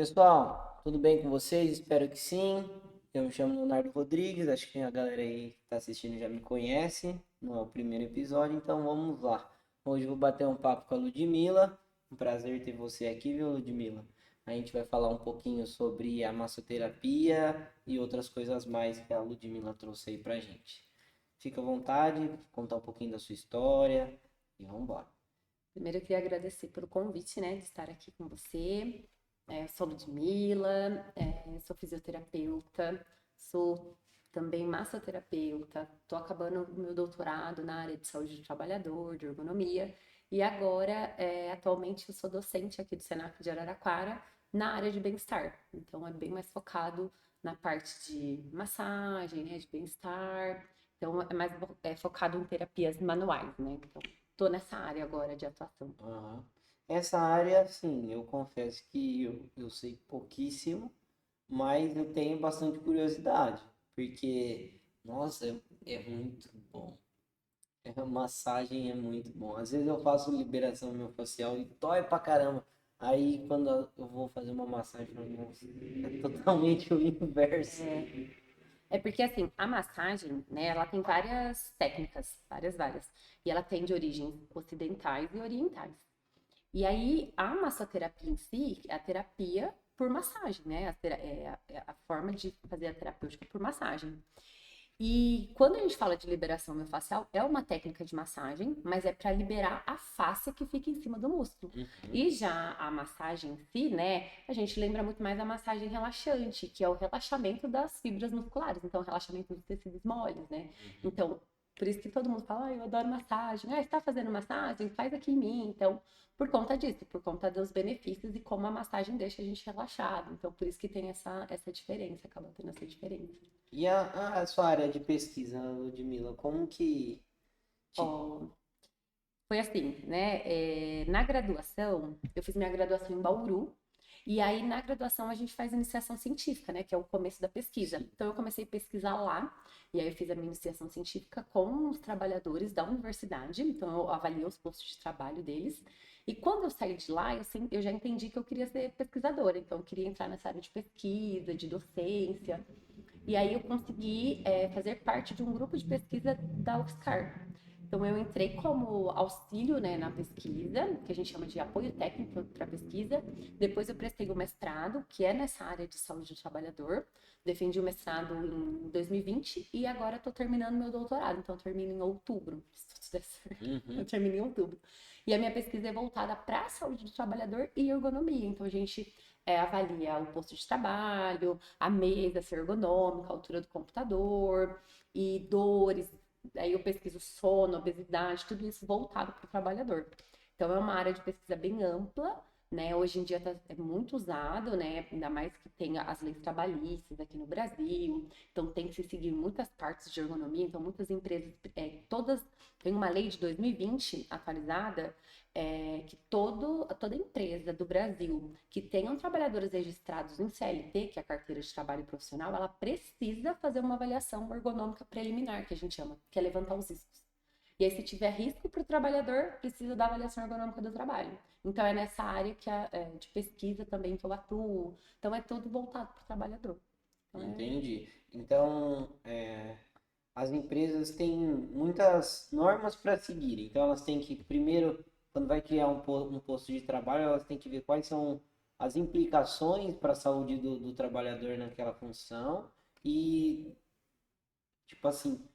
Pessoal, tudo bem com vocês? Espero que sim. Eu me chamo Leonardo Rodrigues, acho que a galera aí que está assistindo já me conhece, não é o primeiro episódio, então vamos lá. Hoje eu vou bater um papo com a Ludmila. Um prazer ter você aqui, viu, Ludmila? A gente vai falar um pouquinho sobre a massoterapia e outras coisas mais que a Ludmila trouxe aí pra gente. Fica à vontade, contar um pouquinho da sua história e vamos embora. Primeiro, eu queria agradecer pelo convite, né, de estar aqui com você. Eu sou Ludmila, sou fisioterapeuta, sou também massoterapeuta, estou acabando o meu doutorado na área de saúde do trabalhador, de ergonomia, e agora, atualmente, eu sou docente aqui do Senac de Araraquara, na área de bem-estar. Então, é bem mais focado na parte de massagem, né, de bem-estar. Então, é mais focado em terapias manuais, né? Então, tô nessa área agora de atuação. Aham. Essa área, sim, eu confesso que eu sei pouquíssimo, mas eu tenho bastante curiosidade, porque, nossa, é muito bom. A massagem é muito bom. Às vezes eu faço liberação miofascial e dói pra caramba. Aí quando eu vou fazer uma massagem, eu falo, nossa, é totalmente o inverso. É porque, assim, a massagem, né, ela tem várias técnicas, várias. E ela tem de origens ocidentais e orientais. E aí, a massoterapia em si é a terapia por massagem, né? É a forma de fazer a terapêutica por massagem. E quando a gente fala de liberação miofascial, é uma técnica de massagem, mas é para liberar a face que fica em cima do músculo. Uhum, E já a massagem em si, né, a gente lembra muito mais da massagem relaxante, que é o relaxamento das fibras musculares, então o relaxamento dos tecidos moles, né? uhum. Então, por isso que todo mundo fala, eu adoro massagem. Você tá fazendo massagem? Faz aqui em mim. Então, por conta disso, por conta dos benefícios e como a massagem deixa a gente relaxado. Então, por isso que tem essa diferença, acaba tendo essa diferença. E a sua área de pesquisa, Ludmila, como que... te- Ó, foi assim, né? Na graduação, eu fiz minha graduação em Bauru, e aí na graduação a gente faz iniciação científica, né? Que é o começo da pesquisa. Sim. Então eu comecei a pesquisar lá, e aí eu fiz a minha iniciação científica com os trabalhadores da universidade, então eu avaliei os postos de trabalho deles. E quando eu saí de lá, eu já entendi que eu queria ser pesquisadora, então eu queria entrar nessa área de pesquisa, de docência. E aí eu consegui fazer parte de um grupo de pesquisa da UFSCar. Então eu entrei como auxílio, né, na pesquisa, que a gente chama de apoio técnico para pesquisa. Depois eu prestei o mestrado, que é nessa área de saúde do trabalhador. Defendi o mestrado em 2020 e agora estou terminando meu doutorado. Então eu termino em outubro. Se tudo der certo. Eu Uhum. termino em outubro. E a minha pesquisa é voltada para a saúde do trabalhador e ergonomia. Então a gente avalia o posto de trabalho, a mesa ser ergonômica, a altura do computador e dores. Aí eu pesquiso sono, obesidade, tudo isso voltado para o trabalhador. Então é uma área de pesquisa bem ampla, né? Hoje em dia é muito usado, né? Ainda mais que tem as leis trabalhistas aqui no Brasil. Então tem que se seguir muitas partes de ergonomia. Então muitas empresas, todas tem uma lei de 2020 atualizada que toda empresa do Brasil que tenham trabalhadores registrados em CLT, que é a carteira de trabalho profissional, ela precisa fazer uma avaliação ergonômica preliminar, que a gente chama, que é levantar os riscos. E aí, se tiver risco para o trabalhador, precisa da avaliação ergonômica do trabalho. Então, é nessa área de pesquisa também que eu atuo. Então, é tudo voltado para o trabalhador. Então, Entendi. Então, as empresas têm muitas normas para seguir. Então, elas têm que, primeiro, quando vai criar um posto de trabalho, elas têm que ver quais são as implicações para a saúde do trabalhador naquela função e, tipo assim,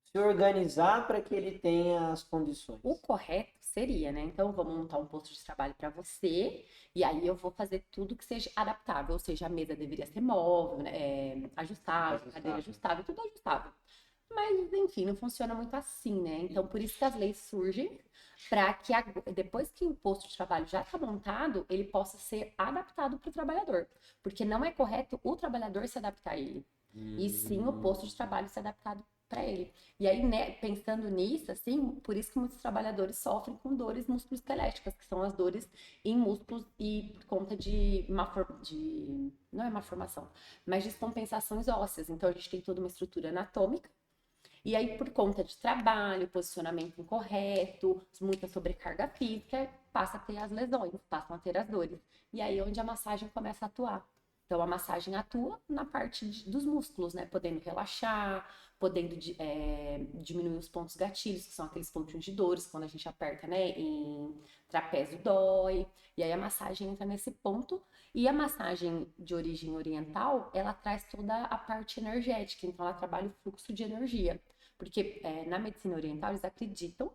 se organizar para que ele tenha as o condições. correto seria, né? Então, eu vou montar um posto de trabalho para você, e aí eu vou fazer tudo que seja adaptável, ou seja, a mesa deveria ser móvel, né? Ajustável, cadeira Ajustável. ajustável, tudo ajustável. Mas, enfim, não funciona muito assim, né? Então, por isso que as leis surgem, para que depois que o posto de trabalho já está montado, ele possa ser adaptado para o trabalhador. Porque não é correto o trabalhador se adaptar a ele, e sim o Hum, posto de trabalho ser adaptado para ele. E aí, né, pensando nisso, assim, por isso que muitos trabalhadores sofrem com dores musculoesqueléticas, que são as dores em músculos e por conta de não é má formação, mas descompensações ósseas. Então, a gente tem toda uma estrutura anatômica E aí, por conta de trabalho, posicionamento incorreto, muita sobrecarga física, passa a ter as lesões, passam a ter as dores. E aí é onde a massagem começa a atuar. Então, a massagem atua na parte dos músculos, né? Podendo relaxar, podendo diminuir os pontos gatilhos, que são aqueles pontinhos de dores, quando a gente aperta, né? Em trapézio dói. E aí a massagem entra nesse ponto. E a massagem de origem oriental, ela traz toda a parte energética. Então, ela trabalha o fluxo de energia. Porque na medicina oriental, eles acreditam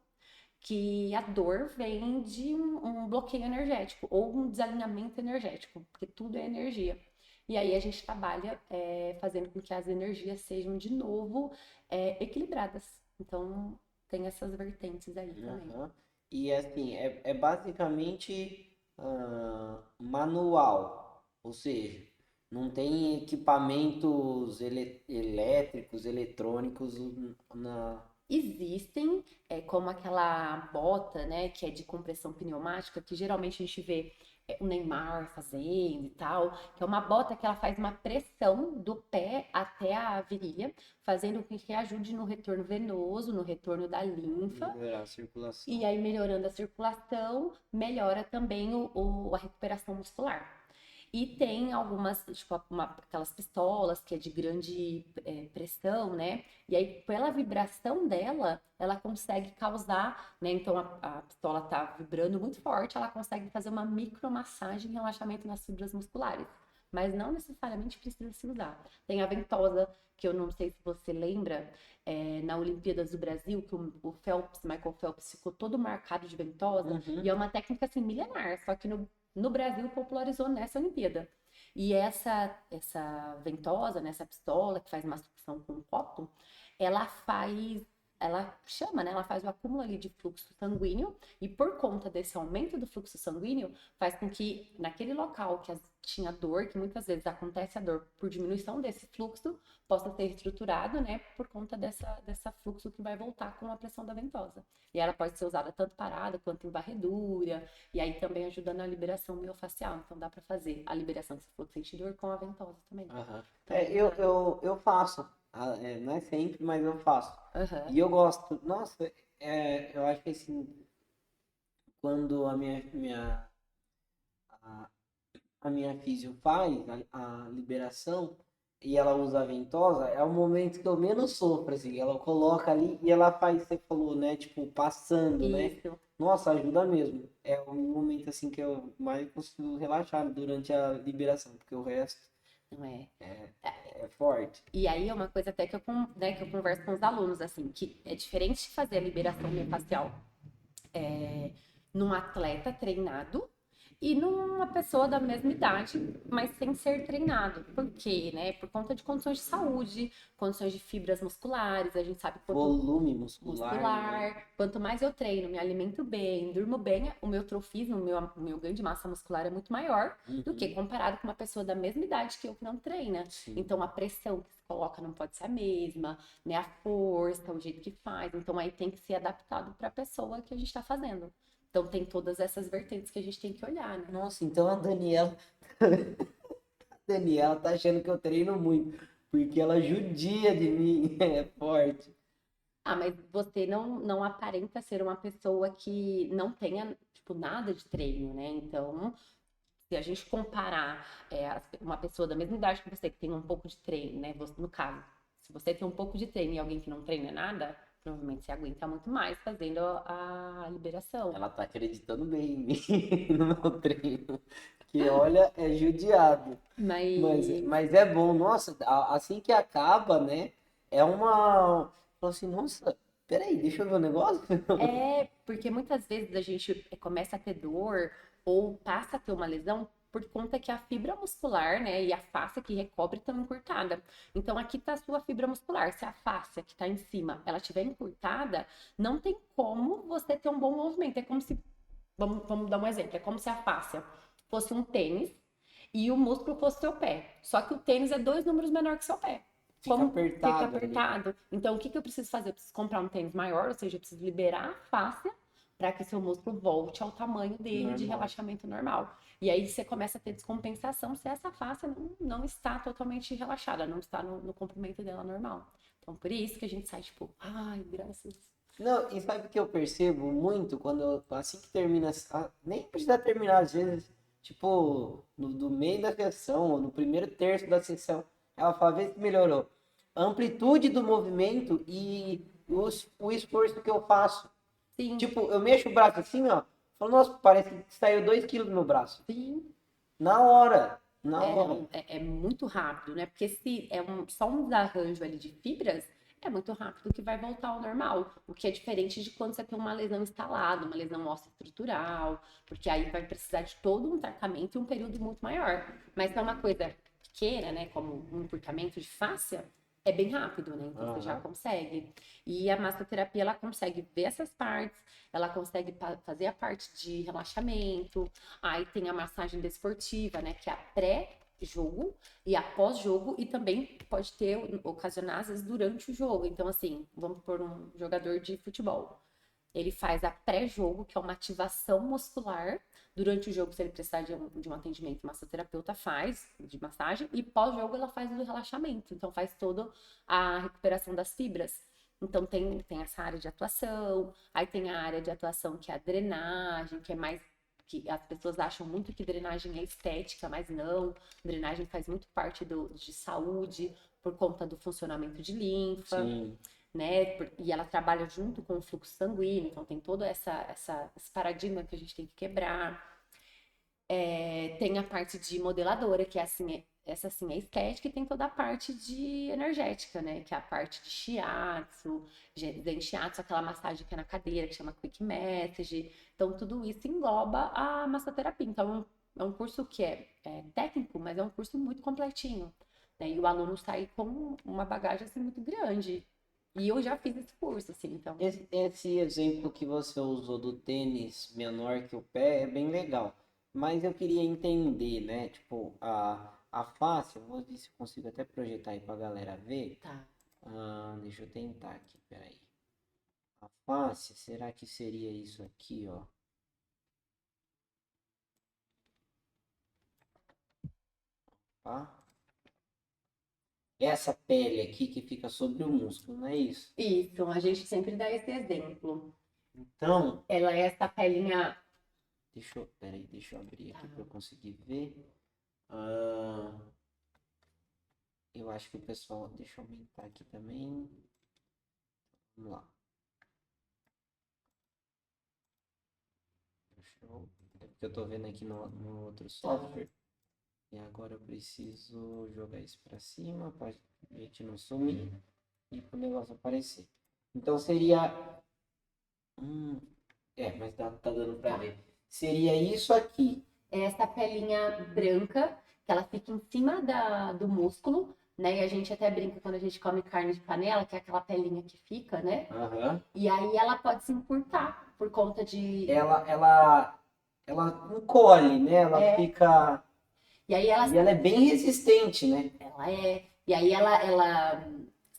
que a dor vem de um bloqueio energético ou um desalinhamento energético, porque tudo é energia. E aí a gente trabalha fazendo com que as energias sejam de novo equilibradas. Então tem essas vertentes aí também. Aham. E assim, é basicamente manual, ou seja, não tem equipamentos elétricos, eletrônicos na. Existem, como aquela bota, né, que é de compressão pneumática, que geralmente a gente vê o Neymar fazendo e tal, que é uma bota que ela faz uma pressão do pé até a virilha, fazendo com que ajude no retorno venoso, no retorno da linfa, Melhorar a circulação. e aí melhorando a circulação, melhora também a recuperação muscular. E tem algumas, tipo, aquelas pistolas que é de grande pressão, né? E aí, pela vibração dela, ela consegue causar, né? Então, a pistola tá vibrando muito forte, ela consegue fazer uma micromassagem e relaxamento nas fibras musculares. Mas não necessariamente precisa se usar. Tem a ventosa, que eu não sei se você lembra, na Olimpíadas do Brasil, que o Phelps, Michael Phelps, ficou todo marcado de ventosa. Uhum. E é uma técnica, assim, milenar, só que no Brasil popularizou nessa Olimpíada. E essa ventosa, nessa pistola que faz uma sucção com um copo, ela faz, ela chama, né? Ela faz o acúmulo ali de fluxo sanguíneo e por conta desse aumento do fluxo sanguíneo, faz com que naquele local que tinha dor, que muitas vezes acontece a dor por diminuição desse fluxo, possa ser estruturado, né? Por conta dessa fluxo que vai voltar com a pressão da ventosa. E ela pode ser usada tanto parada quanto em varredura, e aí também ajuda na liberação miofascial. Então dá pra fazer a liberação desse fluxo sentidor com a ventosa também. Aham. Então, Eu faço. Não é sempre, mas eu faço. aham. E eu gosto. Nossa, eu acho que assim, quando a, a minha físio faz a liberação e ela usa a ventosa, é o momento que eu menos sofro, assim. Ela coloca ali e ela faz, você falou, né? Tipo, passando, né? Isso. Nossa, ajuda mesmo. É o momento assim que eu mais consigo relaxar durante a liberação, porque o resto Não é. é forte. E aí é uma coisa até né, que eu converso com os alunos, assim, que é diferente de fazer a liberação miofascial num atleta treinado e numa pessoa da mesma idade, mas sem ser treinado. Por quê, né? Por conta de condições de saúde, condições de fibras musculares, a gente sabe quanto Volume muscular, né? quanto mais eu treino, me alimento bem, durmo bem, o meu trofismo, o meu ganho de massa muscular é muito maior do que Uhum, comparado com uma pessoa da mesma idade que eu que não treina. sim. Então a pressão que se coloca não pode ser a mesma, né? A força, o jeito que faz. Então aí tem que ser adaptado para a pessoa que a gente está fazendo. Então tem todas essas vertentes que a gente tem que olhar, né? Nossa, então a Daniela tá achando que eu treino muito, porque ela judia de mim, é forte. Ah, mas você não aparenta ser uma pessoa que não tenha, tipo, nada de treino, né? Então, se a gente comparar uma pessoa da mesma idade que você, que tem um pouco de treino, né? No caso, se você tem um pouco de treino e alguém que não treina nada, provavelmente você aguenta muito mais fazendo a liberação. Ela tá acreditando bem em mim, no meu treino, que olha, é judiado. Mas, Mas mas é bom, nossa, assim que acaba, né? É uma. Fala assim, nossa, peraí, deixa eu ver o negócio. porque muitas vezes a gente começa a ter dor ou passa a ter uma lesão por conta que a fibra muscular, né, e a face que recobre estão encurtada. Então aqui está a sua fibra muscular. Se a face que está em cima, ela estiver encurtada, não tem como você ter um bom movimento. É como se, vamos dar um exemplo, é como se a face fosse um tênis e o músculo fosse seu pé. Só que o tênis é 2 números menor que seu pé. Fica Como fica apertado ali. apertado. Então, o que eu preciso fazer? Eu preciso comprar um tênis maior, ou seja, eu preciso liberar a face para que seu músculo volte ao tamanho dele de Normal. relaxamento normal. E aí você começa a ter descompensação se essa face não está totalmente relaxada, não está no comprimento dela normal. Então, por isso que a gente sai, tipo, ai, graças. Não, e sabe o que eu percebo muito quando assim que termina, nem precisa terminar, às vezes, tipo, do meio da sessão, ou no primeiro terço da sessão, ela fala, vê se melhorou. A amplitude do movimento e o esforço que eu faço. Sim, Tipo, eu mexo o braço assim, ó, falo, nossa, parece que saiu 2 quilos do meu braço. sim. Na hora, na É, hora. é muito rápido, né? Porque se é só um desarranjo ali de fibras, é muito rápido que vai voltar ao normal. O que é diferente de quando você tem uma lesão instalada, uma lesão óssea estrutural, porque aí vai precisar de todo um tratamento e um período muito maior. Mas se é uma coisa pequena, né? Como um encurtamento de fáscia, é bem rápido, né? Então você já Aham. consegue. E a massoterapia, ela consegue ver essas partes, ela consegue fazer a parte de relaxamento. Aí tem a massagem desportiva, né? Que é a pré-jogo e a pós-jogo, e também pode ter, ocasionar, às vezes, durante o jogo. Então, assim, vamos por um jogador de futebol. Ele faz a pré-jogo, que é uma ativação muscular. Durante o jogo, se ele precisar de um atendimento, massoterapeuta faz de massagem. E pós-jogo, ela faz o relaxamento. Então, faz toda a recuperação das fibras. Então, tem essa área de atuação. Aí tem a área de atuação que é a drenagem, que é mais que as pessoas acham muito que drenagem é estética, mas não. Drenagem faz muito parte de saúde por conta do funcionamento de linfa, Sim. né? E ela trabalha junto com o fluxo sanguíneo, então tem todo esse paradigma que a gente tem que quebrar. Tem a parte de modeladora, que é assim, essa assim é estética, e tem toda a parte de energética, né? Que é a parte de shiatsu, zen shiatsu, aquela massagem que é na cadeira, que chama quick massage. Então, tudo isso engloba a massoterapia. Então, é um curso que é técnico, mas é um curso muito completinho, né? E o aluno sai com uma bagagem, assim, muito grande. E eu já fiz esse curso, assim, então... Esse exemplo que você usou do tênis menor que o pé é bem legal. Mas eu queria entender, né? Tipo, a face, eu vou ver se eu consigo até projetar aí pra galera ver. Tá. Deixa eu tentar aqui, peraí. A face, será que seria isso aqui, ó? Tá? Essa pele aqui que fica sobre o músculo, não é isso? Isso, a gente sempre dá esse exemplo. Então, Ela é essa pelinha. peraí, deixa eu abrir Tá. aqui para eu conseguir ver. Ah, eu acho que o pessoal, deixa eu aumentar aqui também. Vamos lá. É porque eu tô vendo aqui no outro software. E agora eu preciso jogar isso para cima para a gente não sumir e para o negócio aparecer. Então seria. Mas tá dando para ver. Seria isso aqui. É essa pelinha branca, que ela fica em cima do músculo, né? E a gente até brinca quando a gente come carne de panela, que é aquela pelinha que fica, né? Aham. E aí ela pode se encurtar por conta de. Ela encolhe, né? Ela É, fica. e aí ela E ela é bem resistente, né? Ela é. E aí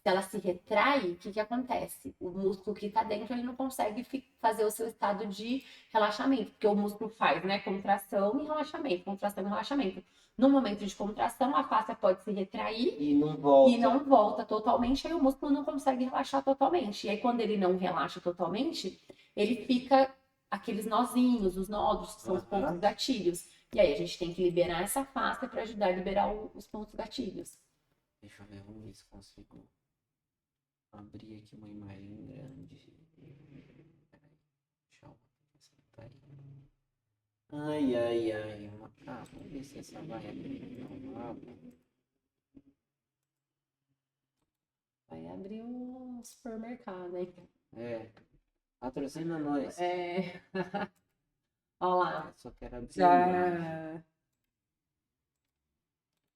se ela se retrai, o que que acontece? O músculo que está dentro, ele não consegue fazer o seu estado de relaxamento, porque o músculo faz, né, contração e relaxamento, contração e relaxamento. No momento de contração, a face pode se retrair E não e volta. não volta totalmente, aí o músculo não consegue relaxar totalmente. E aí, quando ele não relaxa totalmente, ele fica aqueles nozinhos, os nódulos, que são os pontos Aham. gatilhos. E aí, a gente tem que liberar essa face para ajudar a liberar os pontos gatilhos. Deixa eu ver, vamos ver se consigo abrir aqui uma imagem grande. Deixa eu acertar aí. Ai, ai, ai. Vamos ver se essa vai abrir no mapa. Vai abrir um supermercado, hein? É, patrocina nós. É... Olha lá. Só quero abrir a imagem. Já.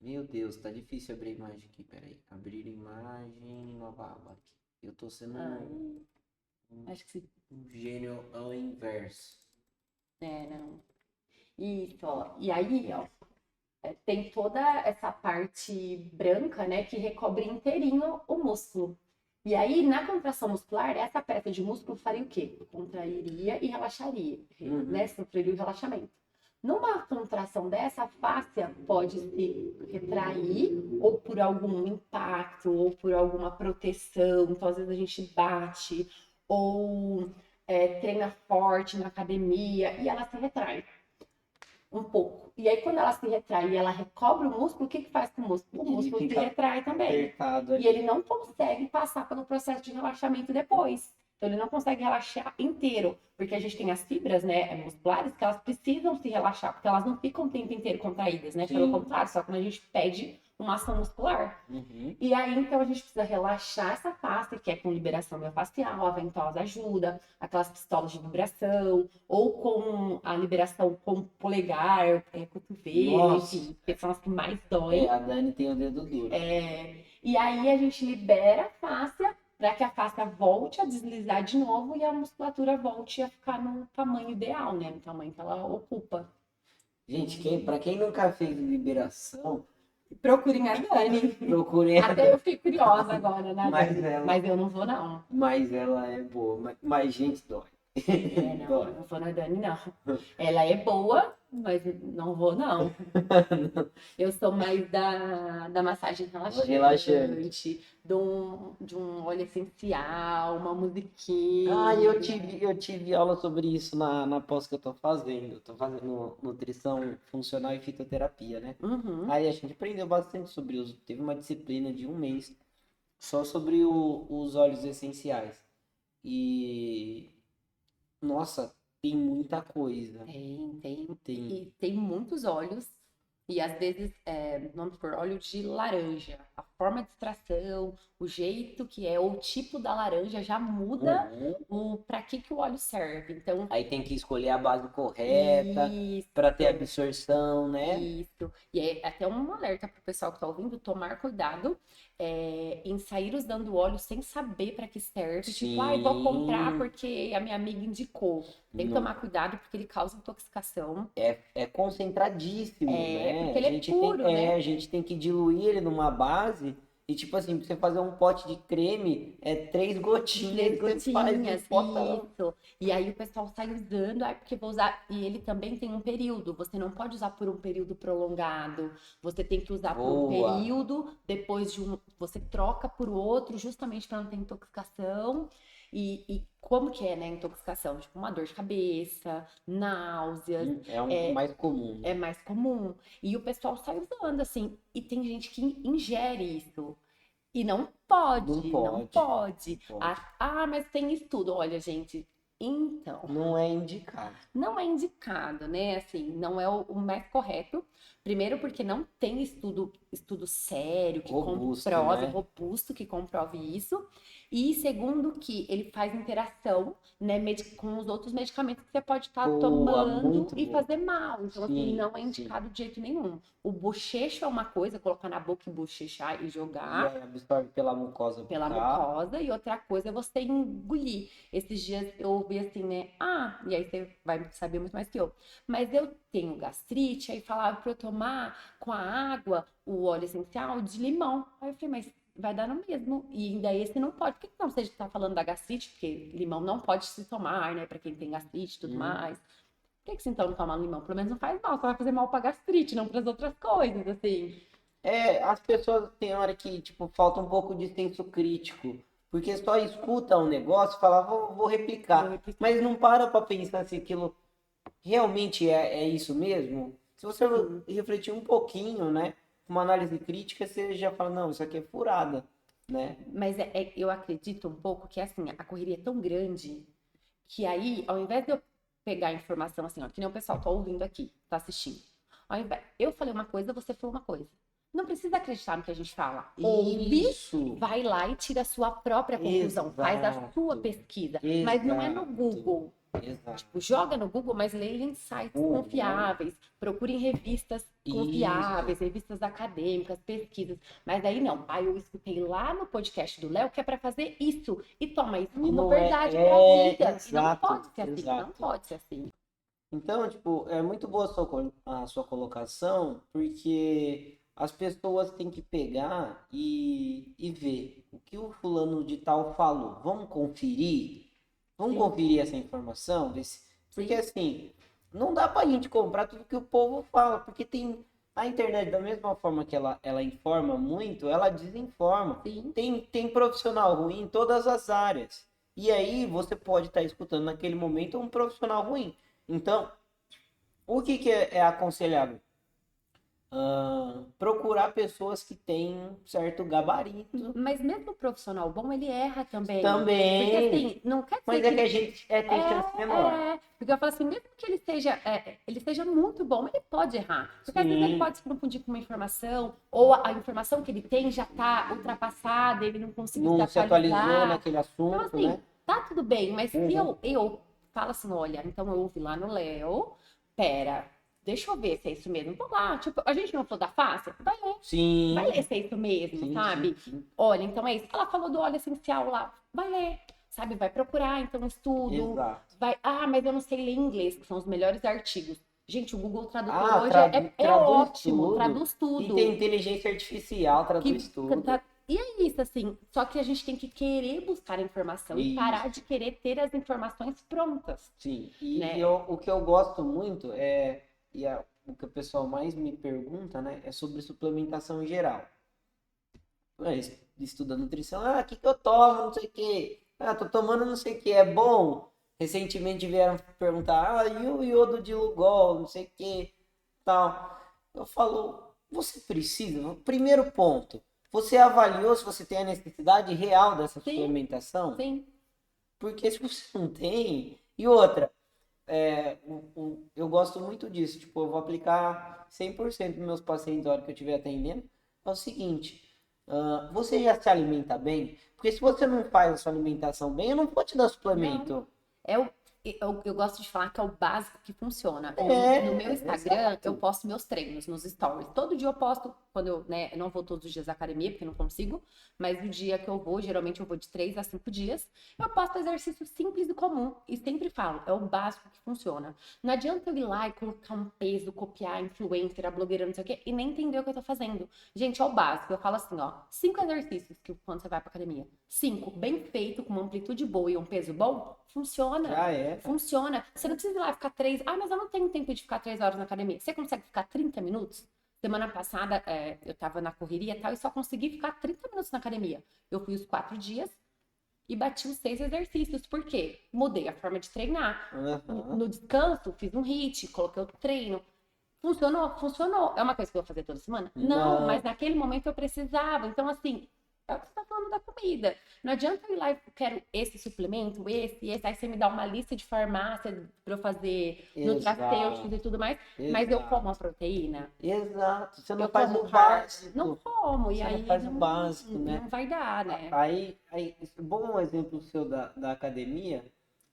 Meu Deus, tá difícil abrir a imagem aqui. Peraí. Abrir imagem, nova aba aqui. Eu tô sendo Ah, um, acho que sim. um gênio ao inverso. É, não. Isso, ó. E aí, ó, tem toda essa parte branca, né, que recobre inteirinho o músculo. E aí, na contração muscular, essa peça de músculo faria o quê? Contrairia e relaxaria, né? Uhum. Sofreria o relaxamento. Numa contração dessa, a fáscia pode se retrair, ou por algum impacto, ou por alguma proteção. Então, às vezes a gente bate, ou treina forte na academia, e ela se retrai um pouco. E aí, quando ela se retrai e ela recobre o músculo, o que que faz com o músculo? O Ele músculo se fica retrai também. apertado E ali. ele não consegue passar pelo processo de relaxamento depois. Então, ele não consegue relaxar inteiro, porque a gente tem as fibras, né, musculares, que elas precisam se relaxar, porque elas não ficam o tempo inteiro contraídas, né? Pelo Sim. contrário, só quando a gente pede uma ação muscular. Uhum. E aí, então, a gente precisa relaxar essa face, que é com liberação miofascial, a ventosa ajuda, aquelas pistolas de vibração, ou com a liberação com polegar, cotovelo, Nossa. enfim, que são as que mais doem. A Dani tem o dedo duro. E aí a gente libera a fáscia para que a fáscia volte a deslizar de novo e a musculatura volte a ficar no tamanho ideal, né? No tamanho que ela ocupa. Gente, pra quem nunca fez liberação, Procurem a Dani. procurem a Até eu fiquei curiosa agora, né, Mas Dani? ela- Mas eu não vou, não. Mas ela é boa. Mas gente, dói. Não, Dói. não vou na Dani, não. Ela é boa, mas não vou, não. Eu sou mais da massagem relaxante, de um óleo essencial, uma musiquinha. Eu tive aula sobre isso na pós que eu tô fazendo. Eu tô fazendo nutrição funcional e fitoterapia, né? Uhum. Aí a gente aprendeu bastante sobre isso. Teve uma disciplina de um mês só sobre os óleos essenciais. E nossa, tem muita coisa. Tem. Tem. E tem muitos óleos. E às vezes, vamos por óleo de laranja. A forma de extração, o jeito que é, ou o tipo da laranja já muda Uhum. para que o óleo serve. Então, Aí tem que escolher a base correta para ter isso. absorção, né? Isso. E é até um alerta para o pessoal que está ouvindo tomar cuidado em sair usando óleo sem saber para que serve. Tipo, vou comprar Sim. porque a minha amiga indicou. Tem que Não. tomar cuidado porque ele causa intoxicação. É concentradíssimo, né? Porque ele é puro, né? A gente tem que diluir ele numa base. E tipo assim, pra você fazer um pote de creme, é 3 gotinhas Três que você faz no gotinhas, potão. isso. E aí o pessoal sai usando, porque vou usar. E ele também tem um período. Você não pode usar por um período prolongado. Você tem que usar por um Boa. período, depois de um. Você troca por outro, justamente para não ter intoxicação. E como que é, né, intoxicação? Tipo, uma dor de cabeça, náuseas. É um mais comum. É mais comum. E o pessoal sai usando, assim. E tem gente que ingere isso. E não pode, não pode. Mas tem estudo. Olha, gente, então, Não é indicado. não é indicado, né? Assim, não é o mais correto. Primeiro, porque não tem estudo sério que Robusto, comprove, né? robusto que comprove isso. E segundo, que ele faz interação, né, com os outros medicamentos que você pode estar Boa, tomando muito e boa. fazer mal. Então, assim, Sim, não é sim. indicado de jeito nenhum. O bochecho é uma coisa, colocar na boca e bochechar e E jogar aí absorve pela mucosa pela bucal. mucosa, e outra coisa é você engolir. Esses dias eu ouvi assim, né? E aí você vai saber muito mais que eu. Mas eu tenho gastrite, aí falava pra eu tomar com a água o óleo essencial de limão. Aí eu falei, mas vai dar no mesmo. E ainda esse não pode. Por que não você tá falando da gastrite? Porque limão não pode se tomar, né? Pra quem tem gastrite e tudo mais. Por que você então não toma limão? Pelo menos não faz mal, só vai fazer mal pra gastrite, não pras outras coisas, assim. As pessoas têm hora que, tipo, falta um pouco de senso crítico. Porque só escuta um negócio e fala, vou replicar. Mas não para pra pensar se aquilo realmente é isso mesmo. Se você refletir um pouquinho, né? Uma análise crítica, você já fala, não, isso aqui é furada, né? Mas eu acredito um pouco que assim, a correria é tão grande que aí, ao invés de eu pegar a informação assim, ó, que nem o pessoal tá ouvindo aqui, tá assistindo. Eu falei uma coisa, você falou uma coisa. Não precisa acreditar no que a gente fala. Ouve, Isso. vai lá e tira a sua própria conclusão. Faz a sua pesquisa. Mas não é no Google. Exato. Tipo, joga no Google, mas leia em sites confiáveis. Procure em revistas confiáveis, revistas acadêmicas, pesquisas. Mas aí não. Aí eu escutei lá no podcast do Léo que é para fazer isso. E toma isso como verdade pra vida. E não pode ser assim. Não pode ser assim. Então, tipo, é muito boa a sua colocação, porque as pessoas têm que pegar e ver o que o fulano de tal falou. Vamos conferir? Vamos conferir essa informação? Porque assim, não dá pra gente comprar tudo que o povo fala, porque tem a internet, da mesma forma que ela informa muito, ela desinforma. Sim. Tem profissional ruim em todas as áreas. E aí você pode estar escutando naquele momento um profissional ruim. Então, o que, que é aconselhável? Procurar pessoas que têm um certo gabarito Mas mesmo o profissional bom, ele erra também. Porque também. assim, não quer Mas dizer é que a que gente tem chance menor. porque eu falo assim, mesmo que ele seja muito bom, ele pode errar. Porque às vezes ele Sim, pode se confundir com uma informação, ou a informação que ele tem já está ultrapassada, ele não conseguiu se não se atualizou atualizar. naquele Então, assunto, né? assim, tá tudo bem, mas se Uhum. eu falo assim, olha, então eu ouvi lá no Léo, pera, deixa eu ver se é isso mesmo. Vou lá, tipo, a gente não for da face, vai ler Sim, se é isso mesmo, sim, sim, sabe? sim. Olha, então é isso. Ela falou do óleo essencial lá, vai ler, sabe? Vai procurar, então, um estudo, Exato. vai. Ah, mas eu não sei ler inglês, que são os melhores artigos. Gente, o Google Tradutor Ah, hoje é traduz ótimo, tudo. traduz E tem tudo. inteligência artificial, Que, traduz tudo. e é isso, assim. Só que a gente tem que querer buscar a informação e parar Isso, de querer ter as informações prontas, sim. E né? o que eu gosto muito o que o pessoal mais me pergunta, né, é sobre suplementação em geral. Estuda nutrição, o que eu tomo, não sei o quê. Tô tomando não sei o que, é bom. Recentemente vieram perguntar, e o iodo de Lugol, não sei o que, tal. Eu falo, você precisa? Primeiro ponto, você avaliou se você tem a necessidade real dessa Sim, suplementação? sim. Porque se você não tem, e outra, eu gosto muito disso, tipo, eu vou aplicar 100% dos meus pacientes na hora que eu estiver atendendo, é o seguinte, você já se alimenta bem? Porque se você não faz a sua alimentação bem, eu não vou te dar Não. suplemento. Eu gosto de falar que é o básico que funciona. No meu Instagram, eu Exato. posto meus treinos nos stories. Todo dia eu posto, quando eu não vou todos os dias à academia, porque não consigo, mas o dia que eu vou, geralmente eu vou de 3 a 5 dias, eu posto exercício simples e comum. E sempre falo, é o básico que funciona. Não adianta eu ir lá e colocar um peso, copiar a influencer, a blogueira, não sei o quê, e nem entender o que eu tô fazendo. Gente, é o básico. Eu falo assim, ó, 5 exercícios que quando você vai pra academia. 5, bem feito, com uma amplitude boa e um peso bom, funciona. Já era. Funciona. Você não precisa ir lá ficar 3. Ah, mas eu não tenho tempo de ficar 3 horas na academia. Você consegue ficar 30 minutos? Semana passada, eu tava na correria e tal, e só consegui ficar 30 minutos na academia. Eu fui os 4 dias e bati os 6 exercícios. Por quê? Mudei a forma de treinar. Uhum. No descanso, fiz um HIIT, coloquei o treino. Funcionou? Funcionou. É uma coisa que eu vou fazer toda semana? Não, mas Não. naquele momento eu precisava. Então, assim, é o que você está falando da comida. Não adianta eu ir lá e quero esse suplemento, esse. Aí você me dá uma lista de farmácia para eu fazer nutracêuticos Exato. e tudo mais, mas eu como a Exato. proteína, Exato. Você não eu faz como o carbo. Não básico. como, e Você não aí faz o básico, né? não vai dar, né? Aí, bom exemplo seu da academia,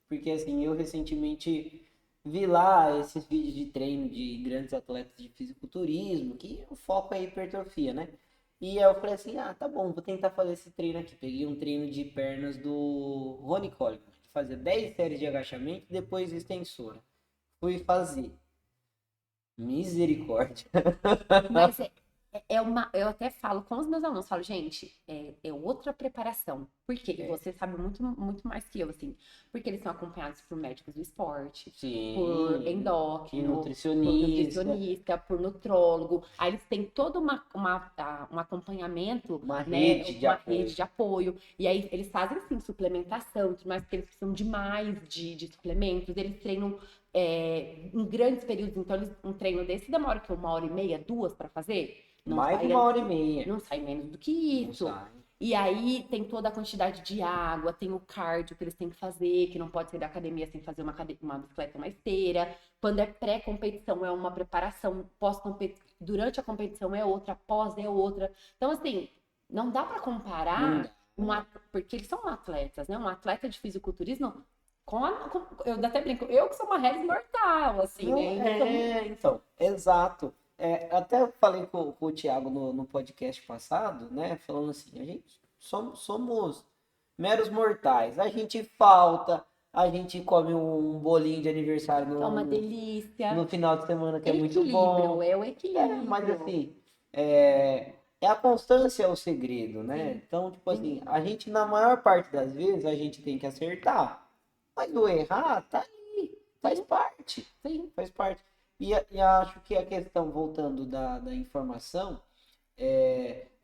porque assim, eu recentemente vi lá esses vídeos de treino de grandes atletas de fisiculturismo, que o foco é hipertrofia, né? E aí eu falei assim, tá bom, vou tentar fazer esse treino aqui. Peguei um treino de pernas do Ronnie Coleman, que fazia 10 séries de agachamento e depois extensora. Fui fazer. Misericórdia. Mas eu até falo com os meus alunos, falo, gente, é outra preparação. Por quê? E É, você sabe muito, muito mais que eu, assim. Porque eles são acompanhados por médicos do esporte, por sim, e endócrino, por nutricionista, nutricionista, por nutrólogo. Aí eles têm todo um acompanhamento, uma né? rede de Uma apoio. rede de apoio. E aí eles fazem, sim, suplementação, tudo mais, porque eles precisam de mais de suplementos. Eles treinam em grandes períodos. Então, um treino desse demora que 1 hora e meia, 2 para fazer. Não Mais de sai, 1 hora e meia. não sai menos do que Não isso. sai. E aí tem toda a quantidade de água, tem o cardio que eles têm que fazer, que não pode sair da academia sem fazer uma bicicleta, uma esteira. Quando é pré-competição é uma preparação, durante a competição é outra, pós é outra. Então, assim, não dá para Não comparar dá. porque eles são atletas, né? Um atleta de fisiculturismo eu até brinco, eu que sou uma Harris mortal, assim, Não né? Então, é, então, exato. Até falei com o Thiago no podcast passado, né? Falando assim, a gente somos meros mortais. A gente falta, a gente come um bolinho de aniversário é uma no delícia. final de semana que é muito Equilíbrio, bom. é o Mas equilíbrio. assim, é a constância é o segredo, né? Sim, Então, tipo sim. assim, a gente, na maior parte das vezes, a gente tem que acertar. Mas o errar tá ali. faz parte. Sim. Faz parte. E acho que a questão, voltando da informação,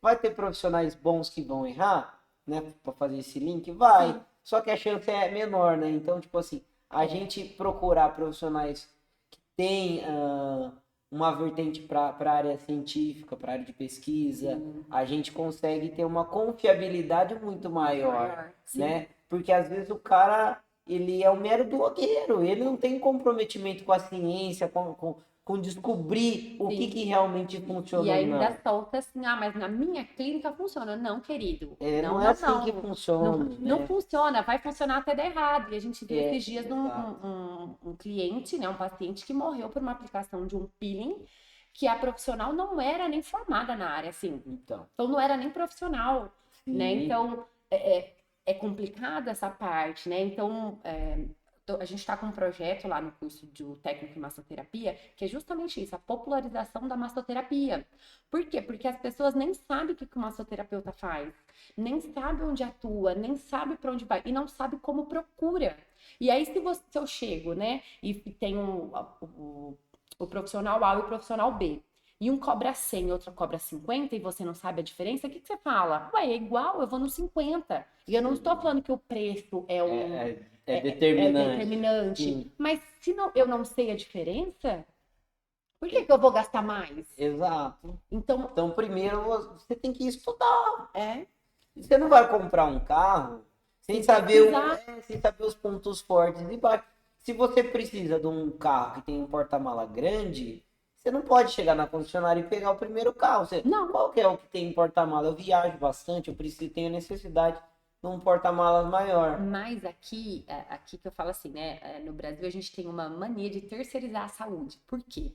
vai ter profissionais bons que vão errar, né? Para fazer esse link? Vai. Sim. Só que a chance é menor, né? Então, tipo assim, a É. gente procurar profissionais que têm uma vertente para a área científica, para a área de pesquisa, Sim. a gente consegue ter uma confiabilidade muito maior, Sim. né? Porque às vezes o cara, ele é um mero blogueiro, ele não tem comprometimento com a ciência, com descobrir o que Sim. realmente E funciona ou ainda não. solta assim, ah, mas na minha clínica funciona. Não, querido. Não, Não é não, assim que não. funciona, Não né? funciona, vai funcionar até dar errado. E a gente viu esses dias Exato. um cliente, né, um paciente que morreu por uma aplicação de um peeling que a profissional não era nem formada na área, assim. Então, Então não era nem profissional, né? sim, Então é complicado essa parte, né? Então a gente está com um projeto lá no curso de técnico em massoterapia que é justamente isso, a popularização da massoterapia. Por quê? Porque as pessoas nem sabem o que o massoterapeuta faz, nem sabe onde atua, nem sabe para onde vai e não sabe como procura. E aí se eu chego, né, e tem o profissional A e o profissional B, e um cobra 100 e outro cobra 50 e você não sabe a diferença, o que você fala? Ué, é igual, eu vou no 50. E eu não estou falando que o preço é é determinante. determinante, Sim, mas se eu não sei a diferença, por que eu vou gastar mais? exato. Então, Então, primeiro você tem que estudar. é, Você não vai comprar um carro sem sem saber, pesquisar. sem saber os pontos fortes e baixos. Se você precisa de um carro que tem um porta-mala grande, você não pode chegar na concessionária e pegar o primeiro carro. Não, Qual que é o que tem porta-mala? Eu viajo bastante, eu preciso, tenho necessidade de um porta-malas maior. mas aqui que eu falo assim, né? No Brasil a gente tem uma mania de terceirizar a saúde. Por quê?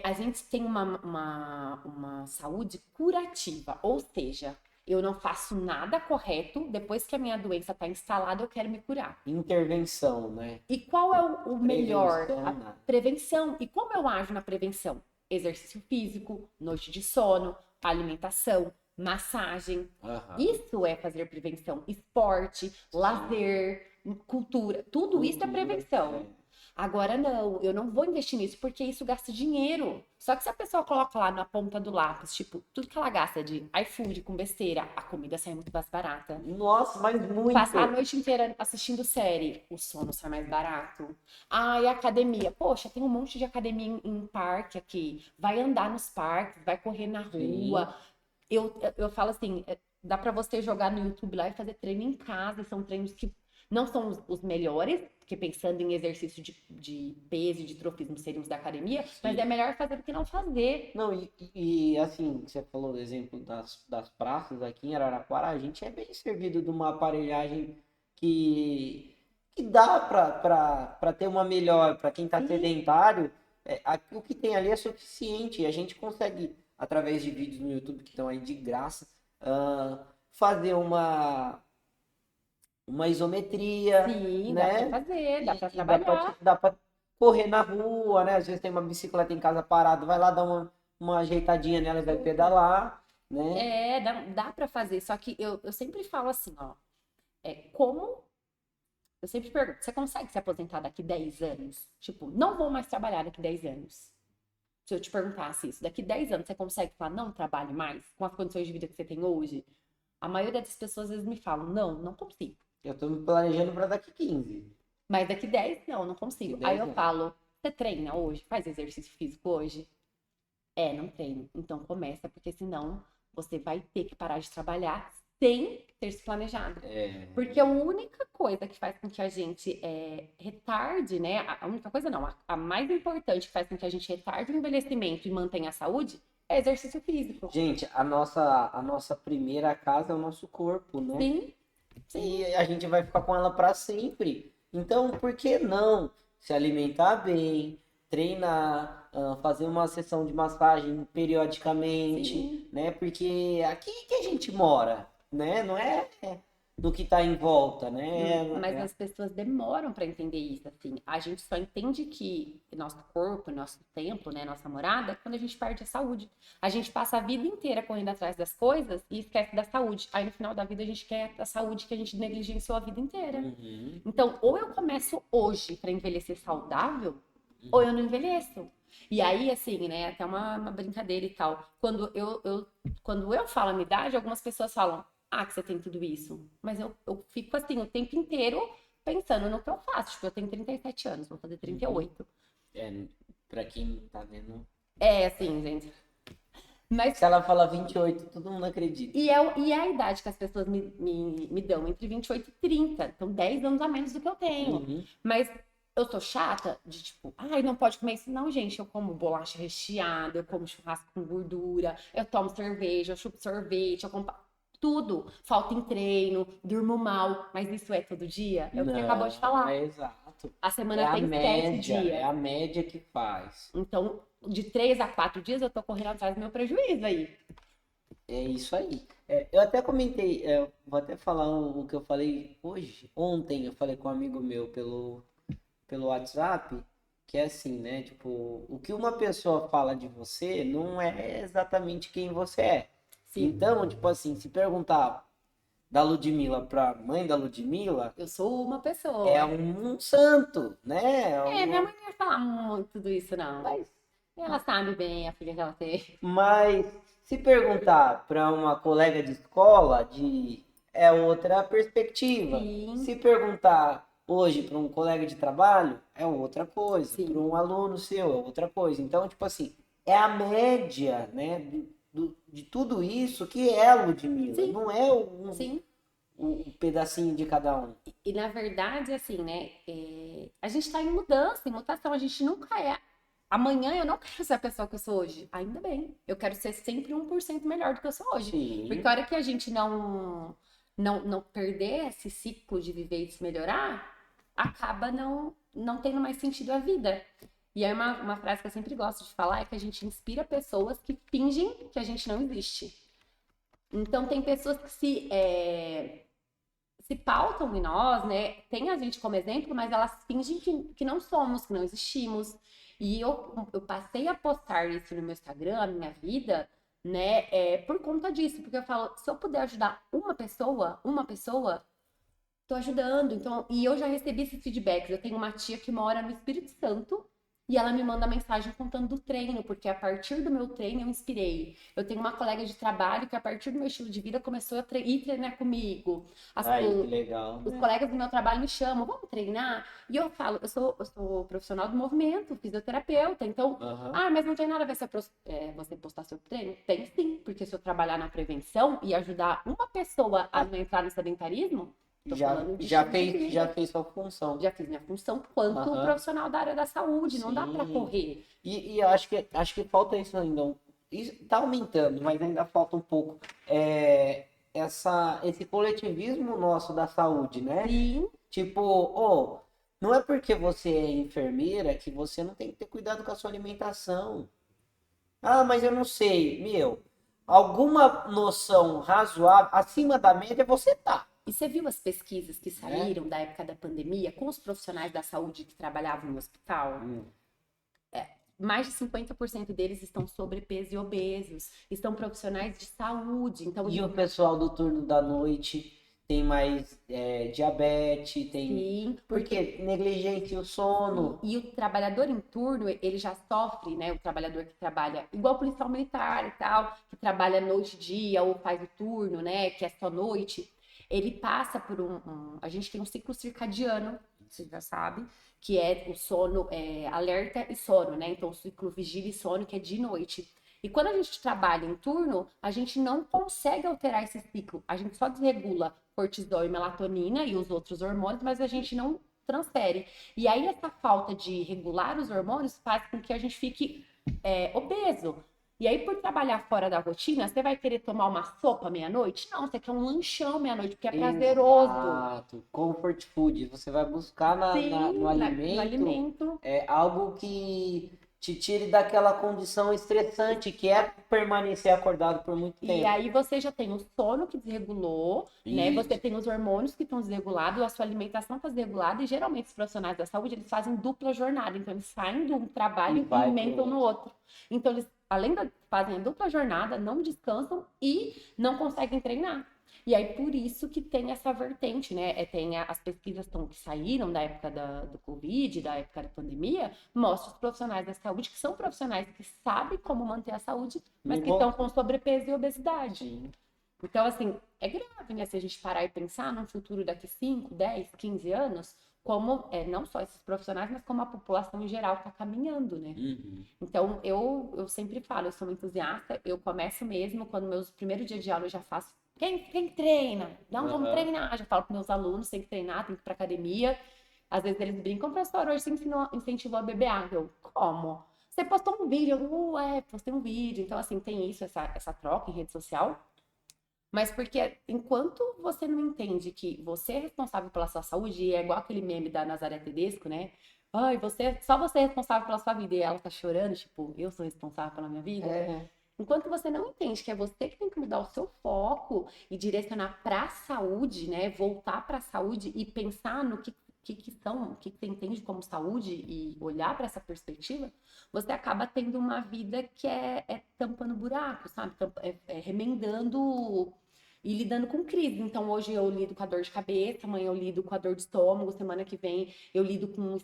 A gente tem uma saúde curativa, ou seja, eu não faço nada correto, depois que a minha doença está instalada, eu quero me curar. Intervenção, né? E qual é o melhor? Prevenção, A né? prevenção. E como eu ajo na prevenção? Exercício físico, noite de sono, alimentação, massagem. Aham. Isso é fazer prevenção. Esporte, lazer, cultura. Tudo isso é Cultura, prevenção. Agora não, eu não vou investir nisso porque isso gasta dinheiro. Só que se a pessoa coloca lá na ponta do lápis, tipo, tudo que ela gasta de iFood com besteira, a comida sai muito mais barata. Nossa, mas Passar a muito. noite inteira assistindo série, o sono sai mais barato. Ah, e a academia? Poxa, tem um monte de academia em parque aqui. Vai andar nos parques, vai correr na Sim. rua. Eu falo assim, dá pra você jogar no YouTube lá e fazer treino em casa. E são treinos que não são os melhores, porque pensando em exercício de peso e de trofismo seriam os da academia, mas Sim. é melhor fazer do que não fazer. Não, assim, você falou do exemplo das praças aqui em Araraquara, a gente é bem servido de uma aparelhagem que dá para ter uma melhor, para quem está Sim, sedentário, o que tem ali é suficiente, e a gente consegue, através de vídeos no YouTube que estão aí de graça, fazer uma isometria, sim, dá pra né? fazer, dá pra E dá trabalhar. dá pra correr na rua, né? Às vezes tem uma bicicleta em casa parada, vai lá dar uma ajeitadinha nela e vai pedalar, né? Dá para fazer, só que eu sempre falo assim, ó, como, eu sempre pergunto, você consegue se aposentar daqui 10 anos? Tipo, não vou mais trabalhar daqui 10 anos. Se eu te perguntasse isso, daqui 10 anos você consegue falar, não trabalhe mais, com as condições de vida que você tem hoje? A maioria das pessoas às vezes me falam, não consigo. Eu tô me planejando para daqui 15, Mas daqui 10 não daqui consigo. Aí 10 eu anos. falo, você treina hoje? Faz exercício físico hoje? Não treino. Então começa, porque senão você vai ter que parar de trabalhar sem ter se planejado. Porque a única coisa que faz com que a gente retarde, né? A única coisa não, a mais importante que faz com que a gente retarde o envelhecimento e mantenha a saúde é exercício físico. Gente, a nossa primeira casa é o nosso corpo, né? Sim, sim, E a gente vai ficar com ela para sempre. Então, por que não se alimentar bem, treinar, fazer uma sessão de massagem periodicamente, sim. né? Porque aqui que a gente mora, né? Não é do que tá em volta, né? Mas as pessoas demoram para entender isso, assim. A gente só entende que nosso corpo, nosso templo, né, nossa morada, é quando a gente perde a saúde. A gente passa a vida inteira correndo atrás das coisas e esquece da saúde. Aí no final da vida a gente quer a saúde que a gente negligenciou a vida inteira. Uhum, Então, ou eu começo hoje para envelhecer saudável, ou eu não envelheço. E aí, assim, né, até uma brincadeira e tal. Quando eu falo a minha idade, algumas pessoas falam, ah, que você tem tudo isso. Mas eu fico, assim, o tempo inteiro pensando no que eu faço. Tipo, eu tenho 37 anos, vou fazer uhum. 38. É, pra quem não tá vendo. É, assim, gente. Mas, Se ela fala 28, todo mundo acredita. e é a idade que as pessoas me dão, entre 28 e 30. Então, 10 anos a menos do que eu tenho. Uhum. Mas eu tô chata de tipo, ai, não pode comer isso. Não, gente, eu como bolacha recheada, eu como churrasco com gordura, eu tomo cerveja, eu chupo sorvete, eu como tudo. Falta em treino, durmo mal, mas isso é todo dia? É o que você acabou de Não, falar. é exato. A É semana a tem sete média, é dias. a média que faz. Então, de 3 a 4 dias eu tô correndo atrás do meu prejuízo aí. É isso aí. É, eu até comentei, vou até falar o que eu falei hoje. Ontem eu falei com um amigo meu pelo WhatsApp, que é assim, né? Tipo, o que uma pessoa fala de você não é exatamente quem você é. Sim, Então, tipo assim, se perguntar da Ludmilla pra mãe da Ludmilla, eu sou uma é pessoa. um santo, né? É, minha mãe não ia falar muito tudo isso, não. Mas, Ela sabe bem a filha que ela tem. mas se perguntar para uma colega de escola, é outra perspectiva. Sim, Se perguntar hoje para um colega de trabalho, é outra coisa. Para sim, um aluno seu, é outra coisa. Então, tipo assim, é a média, né, de tudo isso que é a Ludmilla. sim, Não é sim. um pedacinho de cada um. E na verdade, assim, né? A gente tá em mudança, em mutação. A gente nunca é. Amanhã eu não quero ser a pessoa que eu sou hoje. Ainda bem. Eu quero ser sempre 1% melhor do que eu sou hoje. Porque a Sim. hora que a gente não perder esse ciclo de viver e se melhorar, acaba não tendo mais sentido a vida. E aí uma frase que eu sempre gosto de falar é que a gente inspira pessoas que fingem que a gente não existe. Então tem pessoas que se pautam em nós, né? Tem a gente como exemplo, mas elas fingem que não somos, que não existimos. E eu passei a postar isso no meu Instagram, a minha vida, né? Por conta disso, porque eu falo, se eu puder ajudar uma pessoa, tô ajudando. Então, e eu já recebi esses feedbacks. Eu tenho uma tia que mora no Espírito Santo e ela me manda mensagem contando do treino, porque a partir do meu treino eu inspirei. Eu tenho uma colega de trabalho que a partir do meu estilo de vida começou a ir treinar comigo. Aí, que legal, Os né? colegas do meu trabalho me chamam, vamos treinar? E eu falo, eu sou profissional do movimento, fisioterapeuta, então, Aham. mas não tem nada a ver você postar seu treino? Tem sim, porque se eu trabalhar na prevenção e ajudar uma pessoa a não entrar no sedentarismo, tô falando de estilo de Já vida. fez sua função. Já fiz minha função quanto Aham. profissional da área da saúde, não dá para Sim. correr. E eu acho que falta isso ainda. Isso tá aumentando, mas ainda falta um pouco. Esse coletivismo nosso da saúde, né? Sim, Tipo, oh, não é porque você é enfermeira que você não tem que ter cuidado com a sua alimentação. Ah, mas eu não sei. Meu, alguma noção razoável, acima da média, você tá, e você viu as pesquisas que né? saíram da época da pandemia com os profissionais da saúde que trabalhavam no hospital? Hum. Mais de 50% deles estão sobrepeso e obesos, estão profissionais de saúde. Então, E o pessoal do turno da noite tem mais diabetes, tem. sim, porque Porque negligencia o sono. e o trabalhador em turno, ele já sofre, né? O trabalhador que trabalha igual policial militar e tal, que trabalha noite e dia ou faz o turno, né? Que é só noite. Ele passa por a gente tem um ciclo circadiano, você já sabe, que é o sono, alerta e sono, né? Então, o ciclo vigília e sono, que é de noite. E quando a gente trabalha em turno, a gente não consegue alterar esse ciclo. A gente só desregula cortisol e melatonina e os outros hormônios, mas a gente não transfere. E aí, essa falta de regular os hormônios faz com que a gente fique obeso. E aí, por trabalhar fora da rotina, você vai querer tomar uma sopa meia-noite? Não, você quer um lanchão meia-noite, porque é prazeroso. Exato. Comfort food. Você vai buscar no Sim, no alimento alimento. algo que te tire daquela condição estressante que é permanecer acordado por muito E tempo. aí você já tem o sono que desregulou, né? Você Isso. tem os hormônios que estão desregulados, a sua alimentação está desregulada, e geralmente os profissionais da saúde, eles fazem dupla jornada. Então, eles saem de um E trabalho e vai pro emendam no outro. outro. Então, eles, além de fazem a dupla jornada, não descansam e não conseguem treinar. E aí, por isso que tem essa vertente, né? As pesquisas que saíram da época do Covid, da época da pandemia, mostram os profissionais da saúde, que são profissionais que sabem como manter a saúde, mas Não que estão vou. com sobrepeso e obesidade. Sim. Então, assim, é grave, né? Se a gente parar e pensar num futuro daqui 5, 10, 15 anos, como não só esses profissionais, mas como a população em geral está caminhando, né? Uhum. Então, eu sempre falo, eu sou uma entusiasta, eu começo mesmo, quando meus primeiros dias de aula eu já faço. Quem treina? Não, vamos Aham. treinar. Já falo para meus alunos, tem que treinar, tem que ir para academia. Às vezes eles brincam, professor, hoje você incentivou a beber água. Eu, como? Você postou um vídeo? Postei um vídeo. Então, assim, tem isso, essa troca em rede social. Mas porque enquanto você não entende que você é responsável pela sua saúde, e é igual aquele meme da Nazaré Tedesco, né? Ai, só você é responsável pela sua vida. E ela tá chorando, tipo, eu sou responsável pela minha vida. É. Enquanto você não entende que é você que tem que mudar o seu foco e direcionar para a saúde, né? Voltar para a saúde e pensar no o que você entende como saúde e olhar para essa perspectiva, você acaba tendo uma vida que é tampando buraco, sabe? Remendando e lidando com crise. Então, hoje eu lido com a dor de cabeça, amanhã eu lido com a dor de estômago, semana que vem eu lido com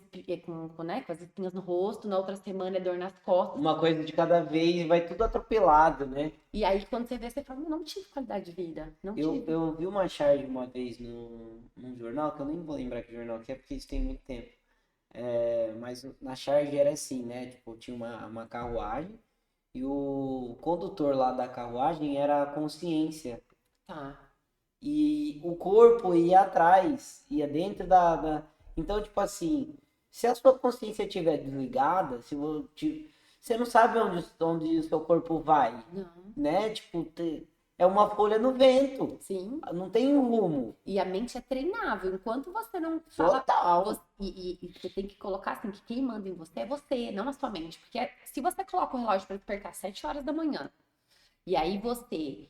as espinhas no rosto, na outra semana é dor nas costas. Uma coisa de cada vez, vai tudo atropelado, né? E aí, quando você vê, você fala, não tive qualidade de vida, não Eu, tive. eu vi uma charge uma vez num jornal, que eu nem vou lembrar que jornal que é, porque isso tem muito tempo. Mas na charge era assim, né? Tipo, tinha uma carruagem e o condutor lá da carruagem era a consciência. Tá, E o corpo ia atrás, ia dentro Então, tipo assim, se a sua consciência estiver desligada, você não sabe onde o seu corpo vai, não, né? Tipo, é uma folha no vento, sim. não tem um rumo E a mente é treinável. Enquanto você não fala. total. E você tem que colocar assim: que quem manda em você é você, não a sua mente. Porque se você coloca o relógio para despertar às 7 horas da manhã, e aí você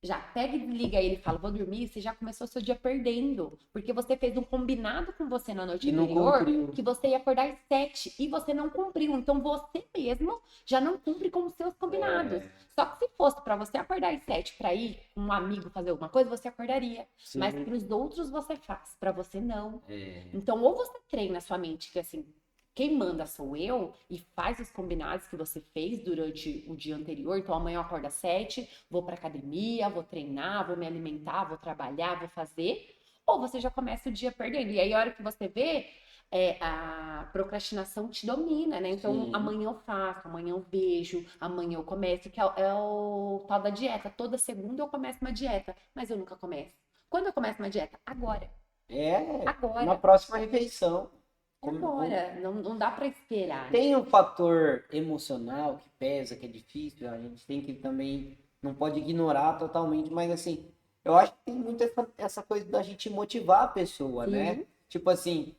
já pega e desliga ele e fala, vou dormir, você já começou seu dia perdendo. Porque você fez um combinado com você na noite E não anterior cumpriu. que você ia acordar às 7 e você não cumpriu. Então você mesmo já não cumpre com os seus combinados. É, Só que se fosse para você acordar às 7 para ir com um amigo fazer alguma coisa, você acordaria. Mas sim, para os outros você faz, para você não. é, Então, ou você treina a sua mente, que assim, quem manda sou eu, e faz os combinados que você fez durante o dia anterior. Então, amanhã eu acordo às 7, vou pra academia, vou treinar, vou me alimentar, vou trabalhar, vou fazer. Ou você já começa o dia perdendo. E aí, a hora que você vê, a procrastinação te domina, né? Então, sim. amanhã eu faço, amanhã eu vejo, amanhã eu começo, que é o tal da dieta. Toda segunda eu começo uma dieta, mas eu nunca começo. Quando eu começo uma dieta? Agora. Na Agora. próxima refeição. É Como, agora. Não dá pra esperar, né? tem um fator emocional que pesa, que é difícil, a gente tem que também, não pode ignorar totalmente, mas assim, eu acho que tem muito essa coisa da gente motivar a pessoa, né? Sim, Tipo assim,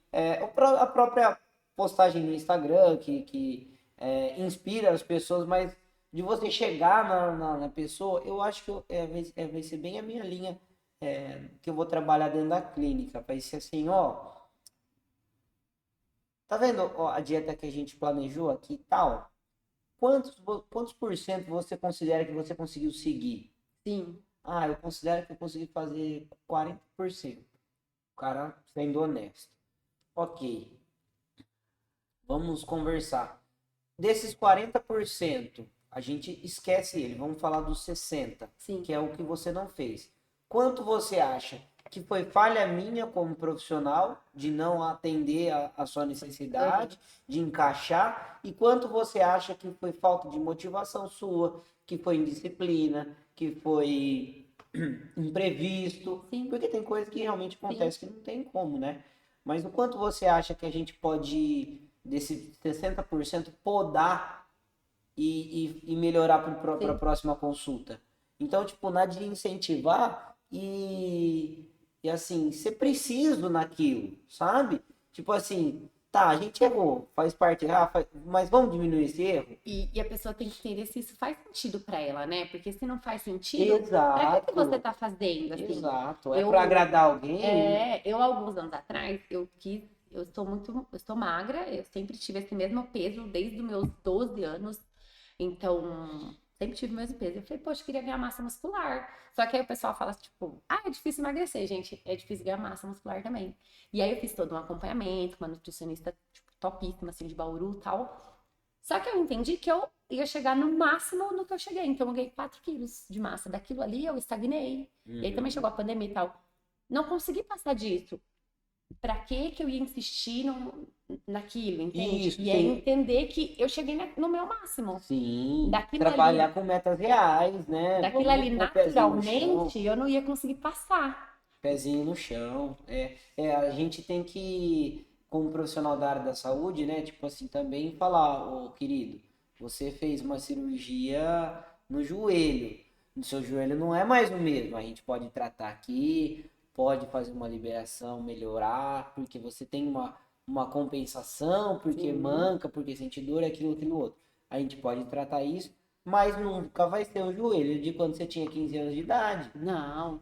a própria postagem no Instagram que inspira as pessoas, mas de você chegar na pessoa, eu acho que vai ser bem a minha linha que eu vou trabalhar dentro da clínica, vai ser assim, ó. Tá vendo, ó, a dieta que a gente planejou aqui e tal? Quantos por cento você considera que você conseguiu seguir? sim, Ah, eu considero que eu consegui fazer 40%. O cara sendo honesto. Ok, vamos conversar. Desses 40%, a gente esquece ele. Vamos falar dos 60%, sim, que é o que você não fez. Quanto você acha que foi falha minha como profissional de não atender a sua aham, necessidade, de encaixar? E quanto você acha que foi falta de motivação sua, que foi indisciplina, que foi imprevisto? sim, Porque tem coisas que realmente sim, acontecem que não tem como, né? Mas o quanto você acha que a gente pode, desse 60%, podar e melhorar para a sim, próxima consulta? Então, tipo, na de incentivar e assim, ser preciso naquilo, sabe? Tipo assim, Tá, a gente errou, faz parte, mas vamos diminuir esse erro? E a pessoa tem que entender se isso faz sentido pra ela, né? Porque se não faz sentido, pra que você Exato, tá fazendo, assim? exato. É para Eu, agradar alguém? eu alguns anos atrás, eu estou eu estou magra, eu sempre tive esse mesmo peso desde os meus 12 anos, então, sempre tive o mesmo peso. Eu falei, poxa, eu queria ganhar massa muscular. Só que aí o pessoal fala, tipo, é difícil emagrecer, gente, é difícil ganhar massa muscular também. E aí eu fiz todo um acompanhamento com uma nutricionista, tipo, topíssima, assim, de Bauru e tal. Só que eu entendi que eu ia chegar no máximo no que eu cheguei. Então eu ganhei 4 quilos de massa. Daquilo ali eu estagnei. E aí também Uhum. chegou a pandemia e tal. Não consegui passar disso. Pra que eu ia insistir naquilo, entende? Isso, E é sim. entender que eu cheguei no meu máximo. Sim, Daquilo trabalhar ali, com metas reais, né? daquilo Vamos ali pôr o pezinho no chão, naturalmente eu não ia conseguir passar. pezinho no chão. A gente tem que, como profissional da área da saúde, né? Tipo assim, também falar, ô querido, você fez uma cirurgia no joelho. O seu joelho não é mais o mesmo. A gente pode tratar aqui, pode fazer uma liberação, melhorar, porque você tem uma compensação, porque Sim, manca, porque sente dor, aquilo outro. A gente pode tratar isso, mas nunca vai ser o joelho de quando você tinha 15 anos de idade. não.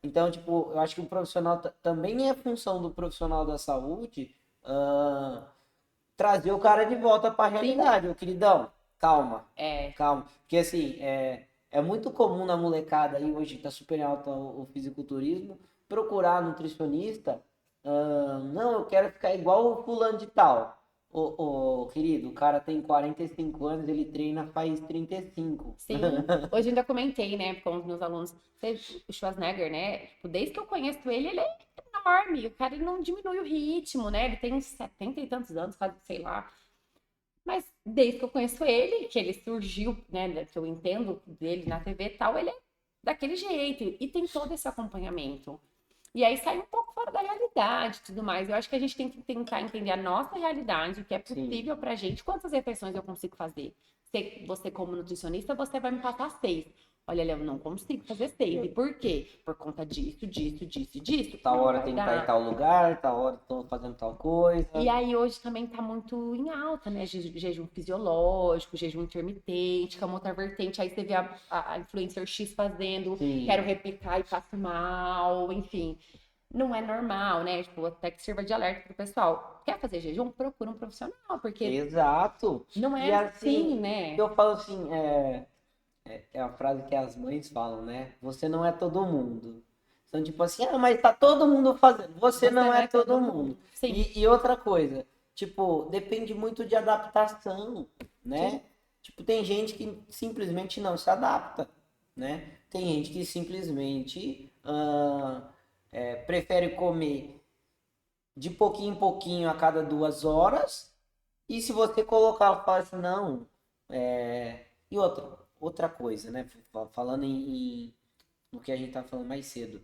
Então, tipo, eu acho que o profissional também é função do profissional da saúde, ah, trazer o cara de volta para a Sim, realidade. Ô, queridão, calma, é. calma. Porque assim, é muito comum na molecada aí, hoje está super alto o fisiculturismo, procurar nutricionista. Não, eu quero ficar igual o fulano de tal. Querido, o cara tem 45 anos, ele treina faz 35. Sim, hoje ainda comentei, né, com os meus alunos, o Schwarzenegger, né, tipo, desde que eu conheço ele, ele é enorme, o cara ele não diminui o ritmo, né, ele tem uns 70 e tantos anos, quase, sei lá, mas desde que eu conheço ele, que ele surgiu, né, que eu entendo dele na TV e tal, ele é daquele jeito, e tem todo esse acompanhamento. E aí sai um pouco fora da realidade e tudo mais. Eu acho que a gente tem que tentar entender a nossa realidade, o que é Sim. possível pra gente, quantas refeições eu consigo fazer. Você como nutricionista, você vai me passar 6. Olha, Léo, eu não consigo fazer 6. E por quê? Por conta disso, disso, disso e disso. Tal Não hora vai tem que estar em dar. tal lugar, tal hora estou fazendo tal E coisa. aí hoje também tá muito em alta, né? Jejum fisiológico, jejum intermitente, que é uma outra vertente. Aí você vê a influencer X fazendo, quero Sim, replicar e passo mal, enfim. Não é normal, né? Tipo, até que sirva de alerta pro pessoal. Quer fazer jejum? Procura um profissional, porque exato. não E é assim, assim, né? eu falo assim, é a frase que as mães falam, né? Você não é todo mundo. Então, tipo assim, mas tá todo mundo fazendo. Você Você não não é é todo todo mundo. mundo. Sim, E outra coisa, tipo, depende muito de adaptação, sim, né? Tipo, tem gente que simplesmente não se adapta, né? Tem gente que simplesmente prefere comer de pouquinho em pouquinho a cada 2 horas. E se você colocar, falar assim, não. E outra coisa, né? Falando no que a gente tá falando mais cedo,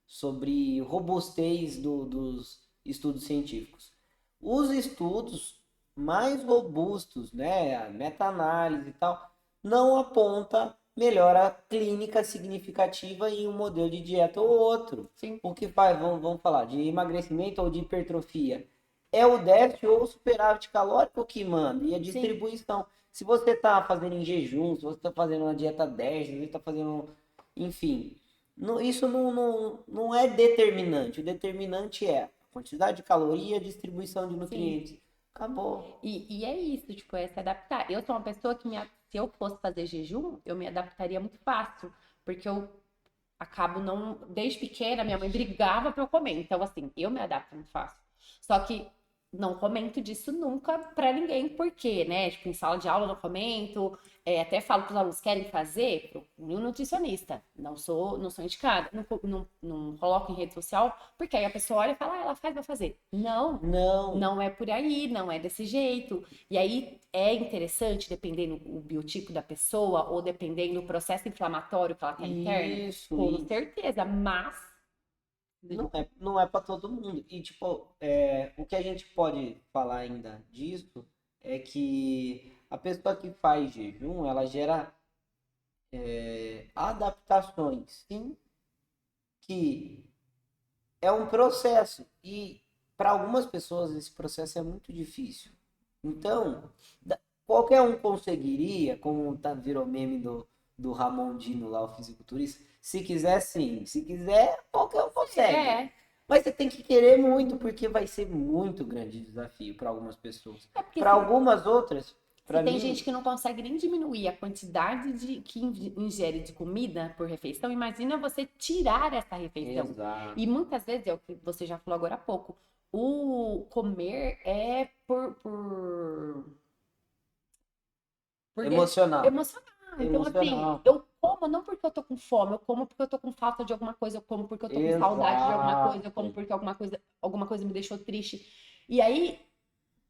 sobre robustez dos estudos científicos. Os estudos mais robustos, né? A meta-análise e tal, não aponta melhora clínica significativa em um modelo de dieta ou outro. sim, O que faz, vamos falar, de emagrecimento ou de hipertrofia? É o déficit ou o superávit calórico que manda, e a sim. distribuição. Se você está fazendo em jejum, se você está fazendo uma dieta 10, se você está fazendo. Enfim, isso não é determinante. O determinante é a quantidade de caloria e a distribuição de Sim. nutrientes. Acabou. E é isso, tipo, é se adaptar. Eu sou uma pessoa que se eu fosse fazer jejum, eu me adaptaria muito fácil, porque eu acabo não, desde pequena, minha mãe brigava pra eu comer. Então, assim, eu me adapto muito fácil. Só que não comento disso nunca pra ninguém, porque, né? Tipo, em sala de aula eu não comento. Até falo pros alunos, querem fazer? Um nutricionista. Não sou indicada. Não coloco em rede social, porque aí a pessoa olha e fala, ela faz, vai fazer. Não, Não. não é por aí, não é desse jeito. E aí é interessante, dependendo o biotipo da pessoa, ou dependendo do processo inflamatório que ela tem interno, com Isso. certeza, mas Não é para todo mundo. E, tipo, o que a gente pode falar ainda disso é que a pessoa que faz jejum, ela gera adaptações sim, que é um processo. E para algumas pessoas esse processo é muito difícil. Então, qualquer um conseguiria, como virou meme do Ramon Dino lá, o fisiculturista, se quiser sim, se quiser, qualquer um consegue. É, Mas você tem que querer muito, porque vai ser muito grande desafio para algumas pessoas. é porque Para algumas outras, se para tem mim, gente que não consegue nem diminuir a quantidade que ingere de comida por refeição, imagina você tirar essa refeição. exato. E muitas vezes, é o que você já falou agora há pouco, o comer é por Emocional. emocional. Então, assim, Emocional. eu como não porque eu tô com fome, eu como porque eu tô com falta de alguma coisa, eu como porque eu tô com saudade de alguma coisa, eu como Exato. porque alguma coisa me deixou triste. E aí,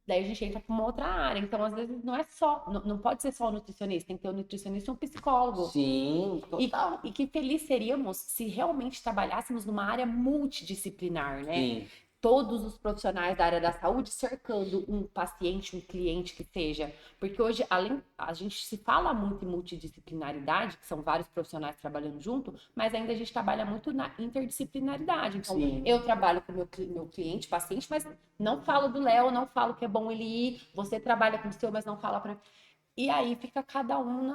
daí a gente entra para uma outra área. Então, às vezes, não é só, não pode ser só o nutricionista, tem que ter um nutricionista e um psicólogo. Sim, E, total. e que feliz seríamos se realmente trabalhássemos numa área multidisciplinar, né? Sim. Todos os profissionais da área da saúde cercando um paciente, um cliente que seja. Porque hoje, além, a gente se fala muito em multidisciplinaridade, que são vários profissionais trabalhando junto, mas ainda a gente trabalha muito na interdisciplinaridade. Então, Sim. eu trabalho com o meu cliente, paciente, mas não falo do Léo, não falo que é bom ele ir, você trabalha com o seu, mas não fala para. E aí fica cada um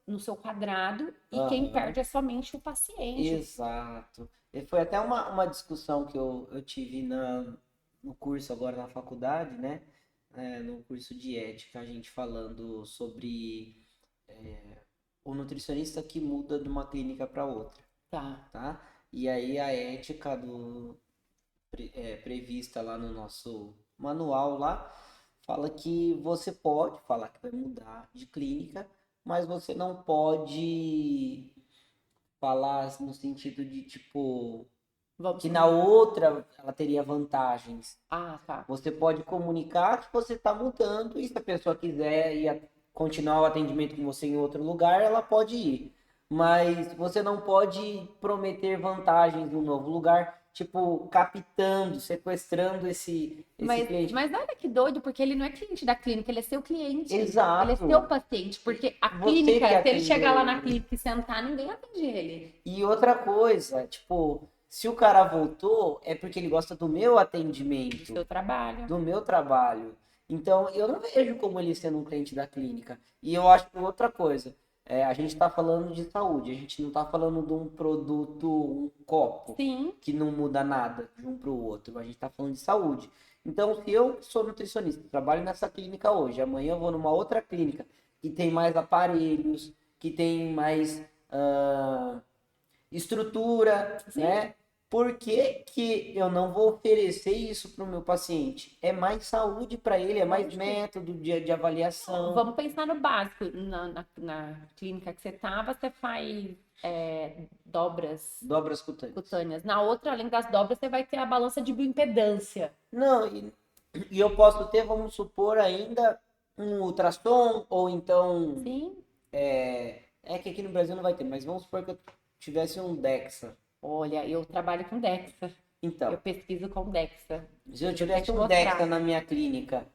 no seu quadrado e quem Aham. perde é somente o paciente. Exato. E foi até uma discussão que eu tive no curso agora na faculdade, né? No curso de ética, a gente falando sobre o nutricionista que muda de uma clínica para outra, Tá. tá? E aí a ética prevista lá no nosso manual lá fala que você pode falar que vai mudar de clínica, mas você não pode falar no sentido de tipo Vamos que na começar. outra ela teria vantagens. Ah, tá. Você pode comunicar que você está mudando e se a pessoa quiser continuar o atendimento com você em outro lugar, ela pode ir. Mas você não pode prometer vantagens no novo lugar, tipo, captando, sequestrando esse cliente. Mas olha que doido, porque ele não é cliente da clínica, ele é seu cliente. Ele é seu Exato. paciente. Porque a Você que clínica, se ele chegar lá atendeu na ele. clínica e sentar, ninguém atende ele. E outra coisa, tipo, se o cara voltou, é porque ele gosta do meu Do atendimento, seu trabalho. do meu trabalho. Então, eu não vejo como ele sendo um cliente da clínica. E eu acho que outra coisa, a gente está falando de saúde, a gente não está falando de um produto, um copo, Sim. que não muda nada de um para o outro. A gente está falando de saúde. Então, se eu sou nutricionista, trabalho nessa clínica hoje, amanhã eu vou numa outra clínica que tem mais aparelhos, que tem mais estrutura, Sim. né? Por que que eu não vou oferecer isso para o meu paciente? É mais saúde para ele, é mais Lógico. método de avaliação, Vamos pensar no básico. Na clínica que você estava, você faz dobras dobras cutâneas. cutâneas. Na outra, além das dobras, você vai ter a balança de bioimpedância. Não, e eu posso ter, vamos supor, ainda um ultrassom, ou então, Sim. que aqui no Brasil não vai ter, mas vamos supor que eu tivesse um DEXA. Olha, eu trabalho com Dexa. Eu Então, pesquiso com Dexa. se eu Eu vou até tivesse te um DEXA mostrar. na minha clínica,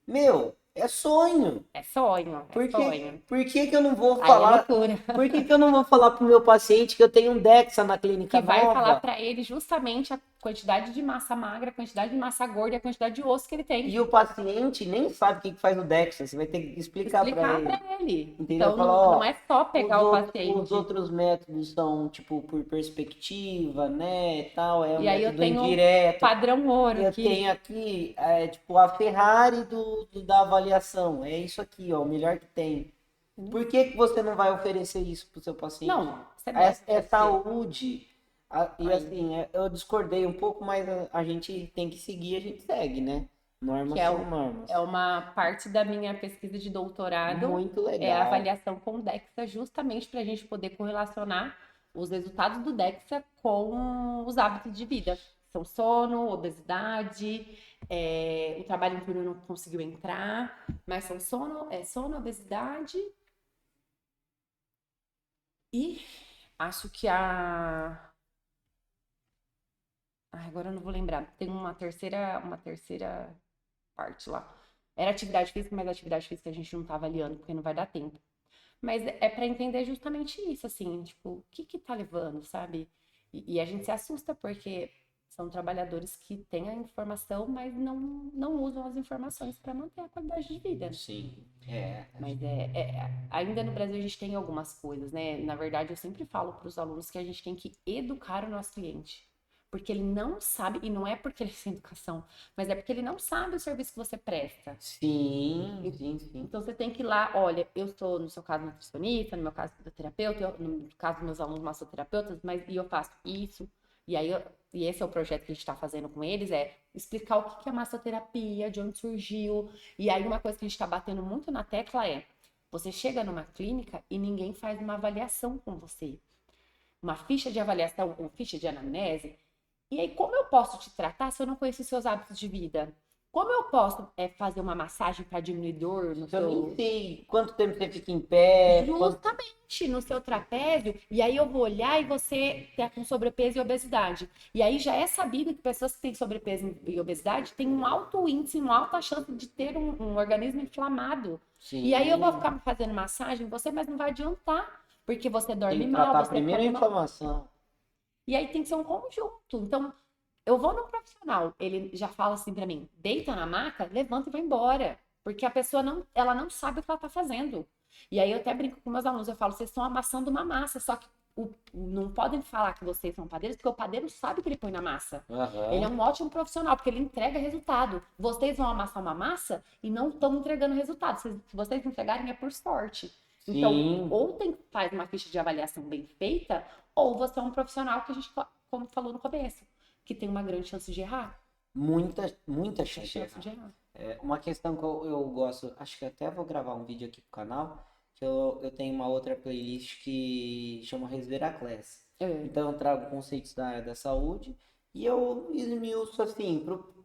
meu, é sonho. É sonho, é sonho. Por que que eu não vou Aí é falar? loucura. Por que que eu não vou falar pro meu paciente que eu tenho um DEXA na Que clínica vai falar nova? para ele justamente a quantidade de massa magra, a quantidade de massa gorda e a quantidade de osso que ele tem. E o paciente nem sabe o que que faz o DEXA. Você vai ter que explicar para Explicar ele. para ele. Entendeu? Então, Falar, não ó, é só pegar o os paciente. outros métodos são, tipo, por perspectiva, né, tal, é um E aí eu método tenho um indireto. padrão ouro Eu aqui. tenho aqui, tipo, a Ferrari da avaliação. É isso aqui, ó, o melhor que tem. Por que que você não vai oferecer isso pro seu paciente? Não, você deve É oferecer. saúde. E Aí, assim, eu discordei um pouco, mas a gente tem que seguir, a gente segue, né? que Normas são normas. é uma parte da minha pesquisa de doutorado, Muito é a legal. avaliação com DEXA, justamente para a gente poder correlacionar os resultados do DEXA com os hábitos de vida. São sono, obesidade, o trabalho em turno não conseguiu entrar, mas são sono, obesidade e acho que agora eu não vou lembrar. Tem uma terceira parte lá. Era atividade física, mas a atividade física a gente não tá avaliando porque não vai dar tempo. Mas é para entender justamente isso, assim, tipo, o que que tá levando, sabe? E a gente se assusta porque São trabalhadores que têm a informação, mas não usam as informações para manter a qualidade de vida. Sim. Mas ainda no Brasil a gente tem algumas coisas, né? Na verdade, eu sempre falo para os alunos que a gente tem que educar o nosso cliente. Porque ele não sabe, e não é porque ele é sem educação, mas é porque ele não sabe o serviço que você presta. Sim, sim, sim. Então você tem que ir lá, olha, eu sou, no seu caso, nutricionista, no meu caso, fisioterapeuta, no caso dos meus alunos, massoterapeutas, e eu faço isso. E aí, e esse é o projeto que a gente está fazendo com eles, é explicar o que é massoterapia, de onde surgiu. E aí uma coisa que a gente está batendo muito na tecla é, você chega numa clínica e ninguém faz uma avaliação com você. Uma ficha de avaliação, uma ficha de anamnese. E aí, como eu posso te tratar se eu não conheço os seus hábitos de vida? Como eu posso fazer uma massagem para diminuir dor no Eu nem seu... sei quanto tempo você fica em pé, Justamente no seu trapézio, e aí eu vou olhar e você tá com sobrepeso e obesidade. E aí já é sabido que pessoas que têm sobrepeso e obesidade têm um alto índice, uma alta chance de ter um organismo inflamado. E aí eu vou Sim. ficar fazendo massagem em você, mas não vai adiantar, porque você Tem dorme que mal, tratar você primeiro a come mal. inflamação. E aí tem que ser um conjunto. Então, eu vou num profissional, ele já fala assim pra mim, deita na maca, levanta e vai embora. Porque a pessoa não, ela não sabe o que ela tá fazendo. E aí eu até brinco com meus alunos, eu falo, vocês estão amassando uma massa, só que não podem falar que vocês são padeiros, porque o padeiro sabe o que ele põe na massa. Ele é Aham. um ótimo profissional, porque ele entrega resultado. Vocês vão amassar uma massa e não estão entregando resultado. Se vocês entregarem é por sorte. Então, Sim. ou faz uma ficha de avaliação bem feita, ou você é um profissional que a gente, como falou no começo, que tem uma grande chance de errar. Muita Muita chance de chance errar. de errar. Uma questão que eu gosto, acho que até vou gravar um vídeo aqui pro canal, que eu tenho uma outra playlist que chama Resvera Class. É. Então eu trago conceitos da área da saúde e eu esmiuço assim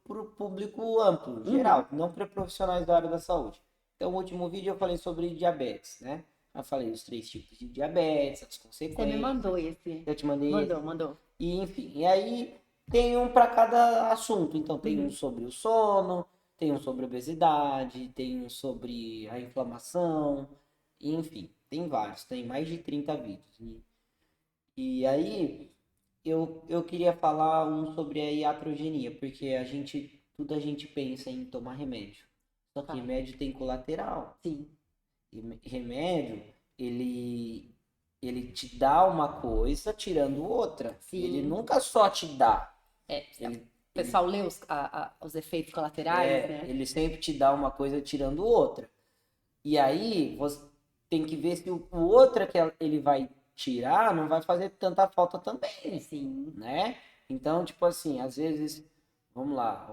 pro público amplo, geral, não para profissionais da área da saúde. Então no último vídeo eu falei sobre diabetes, né? Eu falei os 3 tipos de diabetes, as Você me consequências. mandou esse. Eu te mandei esse. Mandou. E enfim, e aí tem um para cada assunto. Então tem um sobre o sono, tem um sobre a obesidade, tem um sobre a inflamação, e, enfim, tem vários, tem mais de 30 vídeos. E aí eu queria falar um sobre a iatrogenia, porque tudo a gente pensa em tomar remédio. Só que Tá. remédio tem colateral. Sim. E remédio, ele te dá uma coisa tirando outra. Sim. Ele nunca só te dá. O pessoal lê os efeitos colaterais, né? Ele sempre te dá uma coisa tirando outra. E aí você tem que ver se o outra que ele vai tirar não vai fazer tanta falta também, Sim. né? Então, tipo assim, às vezes, vamos lá,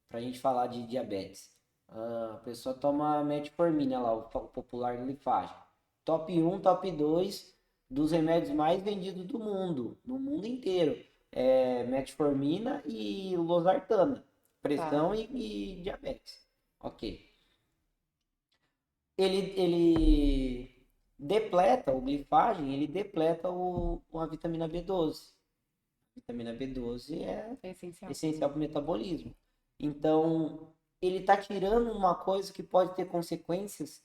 pra gente falar de diabetes. A pessoa toma metformina lá, o popular glifagem. Top 1, top 2 dos remédios mais vendidos do mundo, no mundo inteiro. É metformina e losartana. Pressão e diabetes. Ok. Ele depleta, o glifagem, ele depleta a vitamina B12. A vitamina B12 é essencial. essencial para o metabolismo. Então, ele está tirando uma coisa que pode ter consequências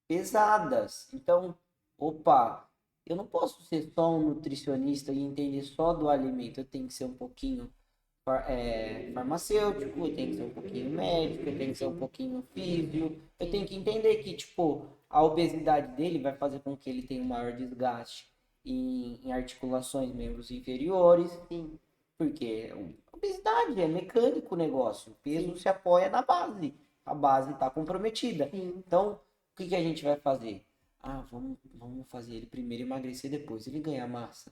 pesadas. Então, opa, eu não posso ser só um nutricionista e entender só do alimento. Eu tenho que ser um pouquinho farmacêutico, eu tenho que ser um pouquinho médico, eu tenho que ser um pouquinho físio. Eu tenho que entender que, tipo, a obesidade dele vai fazer com que ele tenha um maior desgaste em articulações, membros inferiores. Sim. Porque a obesidade é mecânico o negócio. O peso se apoia na base. A base está comprometida. Sim. Então, o que a gente vai fazer? Vamos fazer ele primeiro emagrecer, depois ele ganhar massa.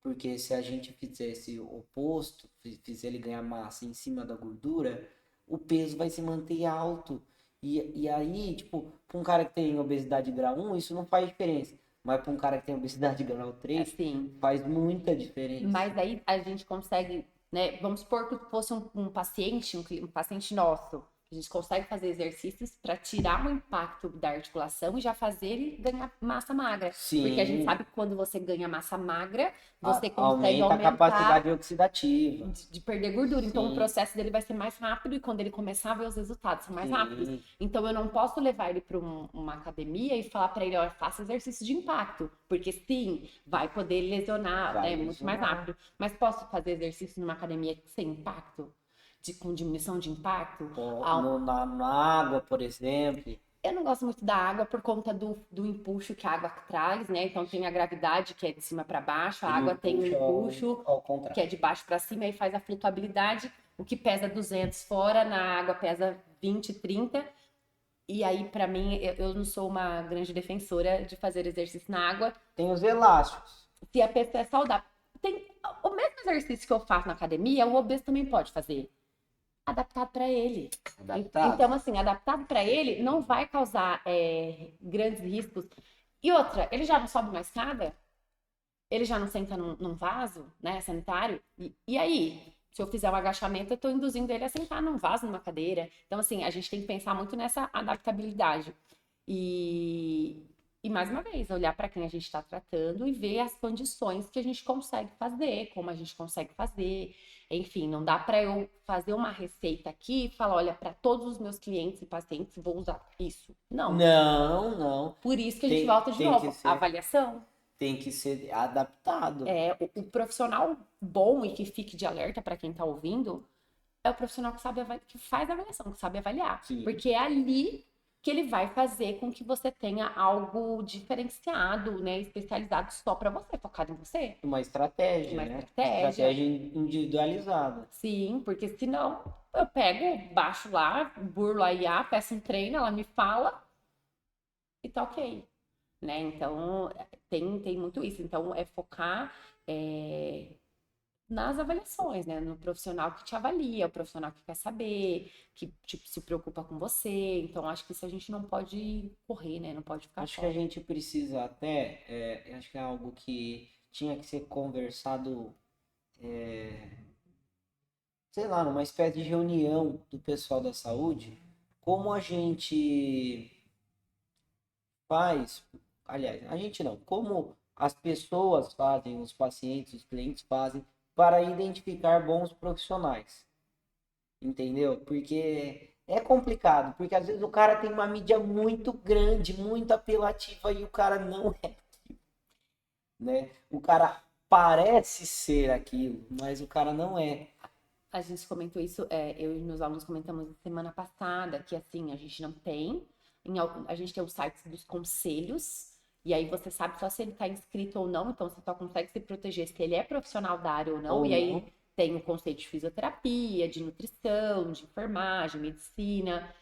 Porque se a gente fizesse o oposto, fizer ele ganhar massa em cima da gordura, o peso vai se manter alto. E aí, tipo, para um cara que tem obesidade grau 1, isso não faz diferença. Mas para um cara que tem obesidade grau 3, faz muita diferença. Mas aí a gente consegue, né? Vamos supor que fosse um paciente, um paciente nosso, A gente consegue fazer exercícios para tirar o impacto da articulação e já fazer ele ganhar massa magra. Porque a gente Sim, sabe que quando você ganha massa magra, você consegue aumenta a capacidade aumentar oxidativa. de perder gordura. Então, o Sim, processo dele vai ser mais rápido e quando ele começar a ver os resultados são mais rápidos. sim, Então, eu não posso levar ele para uma academia e falar para ele, olha, faça exercício de impacto, porque sim, vai poder lesionar, vai né, muito mais lesionar. rápido. Mas posso fazer exercício numa academia sem impacto? Com diminuição de impacto? Na água, por exemplo. Eu não gosto muito da água por conta do empuxo que a água traz, né? Então tem a gravidade que é de cima para baixo, a Ele água tem o puxa empuxo ao que contrário. é de baixo para cima e faz a flutuabilidade. O que pesa 200 fora, na água pesa 20, 30. E aí, para mim, eu não sou uma grande defensora de fazer exercício na água Tem os elásticos. se a pessoa é saudável. Tem o mesmo exercício que eu faço na academia, o obeso também pode fazer adaptado para ele. Adaptado. Então, assim, adaptado para ele não vai causar grandes riscos. E outra, ele já não sobe uma escada? Ele já não senta num vaso, né, sanitário? E aí? Se eu fizer um agachamento, eu estou induzindo ele a sentar num vaso, numa cadeira. Então, assim, a gente tem que pensar muito nessa adaptabilidade. E, e mais uma vez, olhar para quem a gente está tratando e ver as condições que a gente consegue fazer, como a gente consegue fazer. Enfim, não dá para eu fazer uma receita aqui e falar, olha, para todos os meus clientes e pacientes vou usar isso. Não. Não, não. Por isso que a gente volta de Tem que novo. ser, Avaliação. tem que ser adaptado. O profissional bom e que fique de alerta para quem está ouvindo é o profissional que sabe que faz a avaliação, que sabe avaliar. Sim. Porque é ali que ele vai fazer com que você tenha algo diferenciado, né, especializado só para você, focado em você. Uma estratégia, Uma né? estratégia. Estratégia individualizada. Sim, porque senão eu pego, baixo lá, burlo a IA, peço um treino, ela me fala e tá ok. Né? Então, tem muito isso. Então, é focar nas avaliações, né? No profissional que te avalia, o profissional que quer saber, que tipo, se preocupa com você. Então, acho que isso a gente não pode correr, né? Não pode ficar Acho só. que a gente precisa até, acho que é algo que tinha que ser conversado, sei lá, numa espécie de reunião do pessoal da saúde, como a gente faz, aliás, a gente não, como as pessoas fazem, os pacientes, os clientes fazem para identificar bons profissionais, entendeu? Porque é complicado, porque às vezes o cara tem uma mídia muito grande, muito apelativa e o cara não é, né? O cara parece ser aquilo, mas o cara não é. A gente comentou isso, eu e meus alunos comentamos semana passada, que assim, a gente não tem, a gente tem os sites dos conselhos, e aí você sabe só se ele está inscrito ou não, então você só consegue se proteger se ele é profissional da área ou não, Ou e não. aí tem o conselho de fisioterapia, de nutrição, de enfermagem, medicina,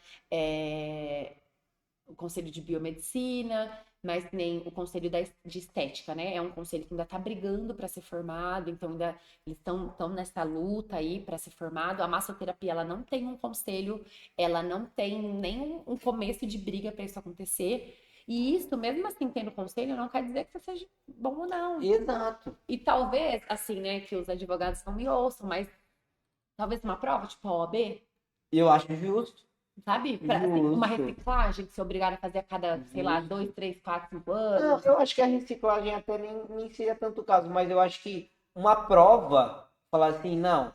o conselho de biomedicina, mas nem o conselho de estética, né? É um conselho que ainda está brigando para ser formado, então ainda eles estão nessa luta aí para ser formado. A massoterapia, ela não tem um conselho, ela não tem nem um começo de briga para isso acontecer. E isso, mesmo assim, tendo conselho, não quer dizer que você seja bom ou não. Exato. E talvez, assim, né, que os advogados não me ouçam, mas talvez uma prova, tipo a OAB, Eu acho justo. sabe? Assim, uma Justo. reciclagem que você é obrigado a fazer a cada, sei lá, 2, 3, 4, 5 Não, anos. eu acho que a reciclagem até nem seria tanto o caso, mas eu acho que uma prova, falar assim, não,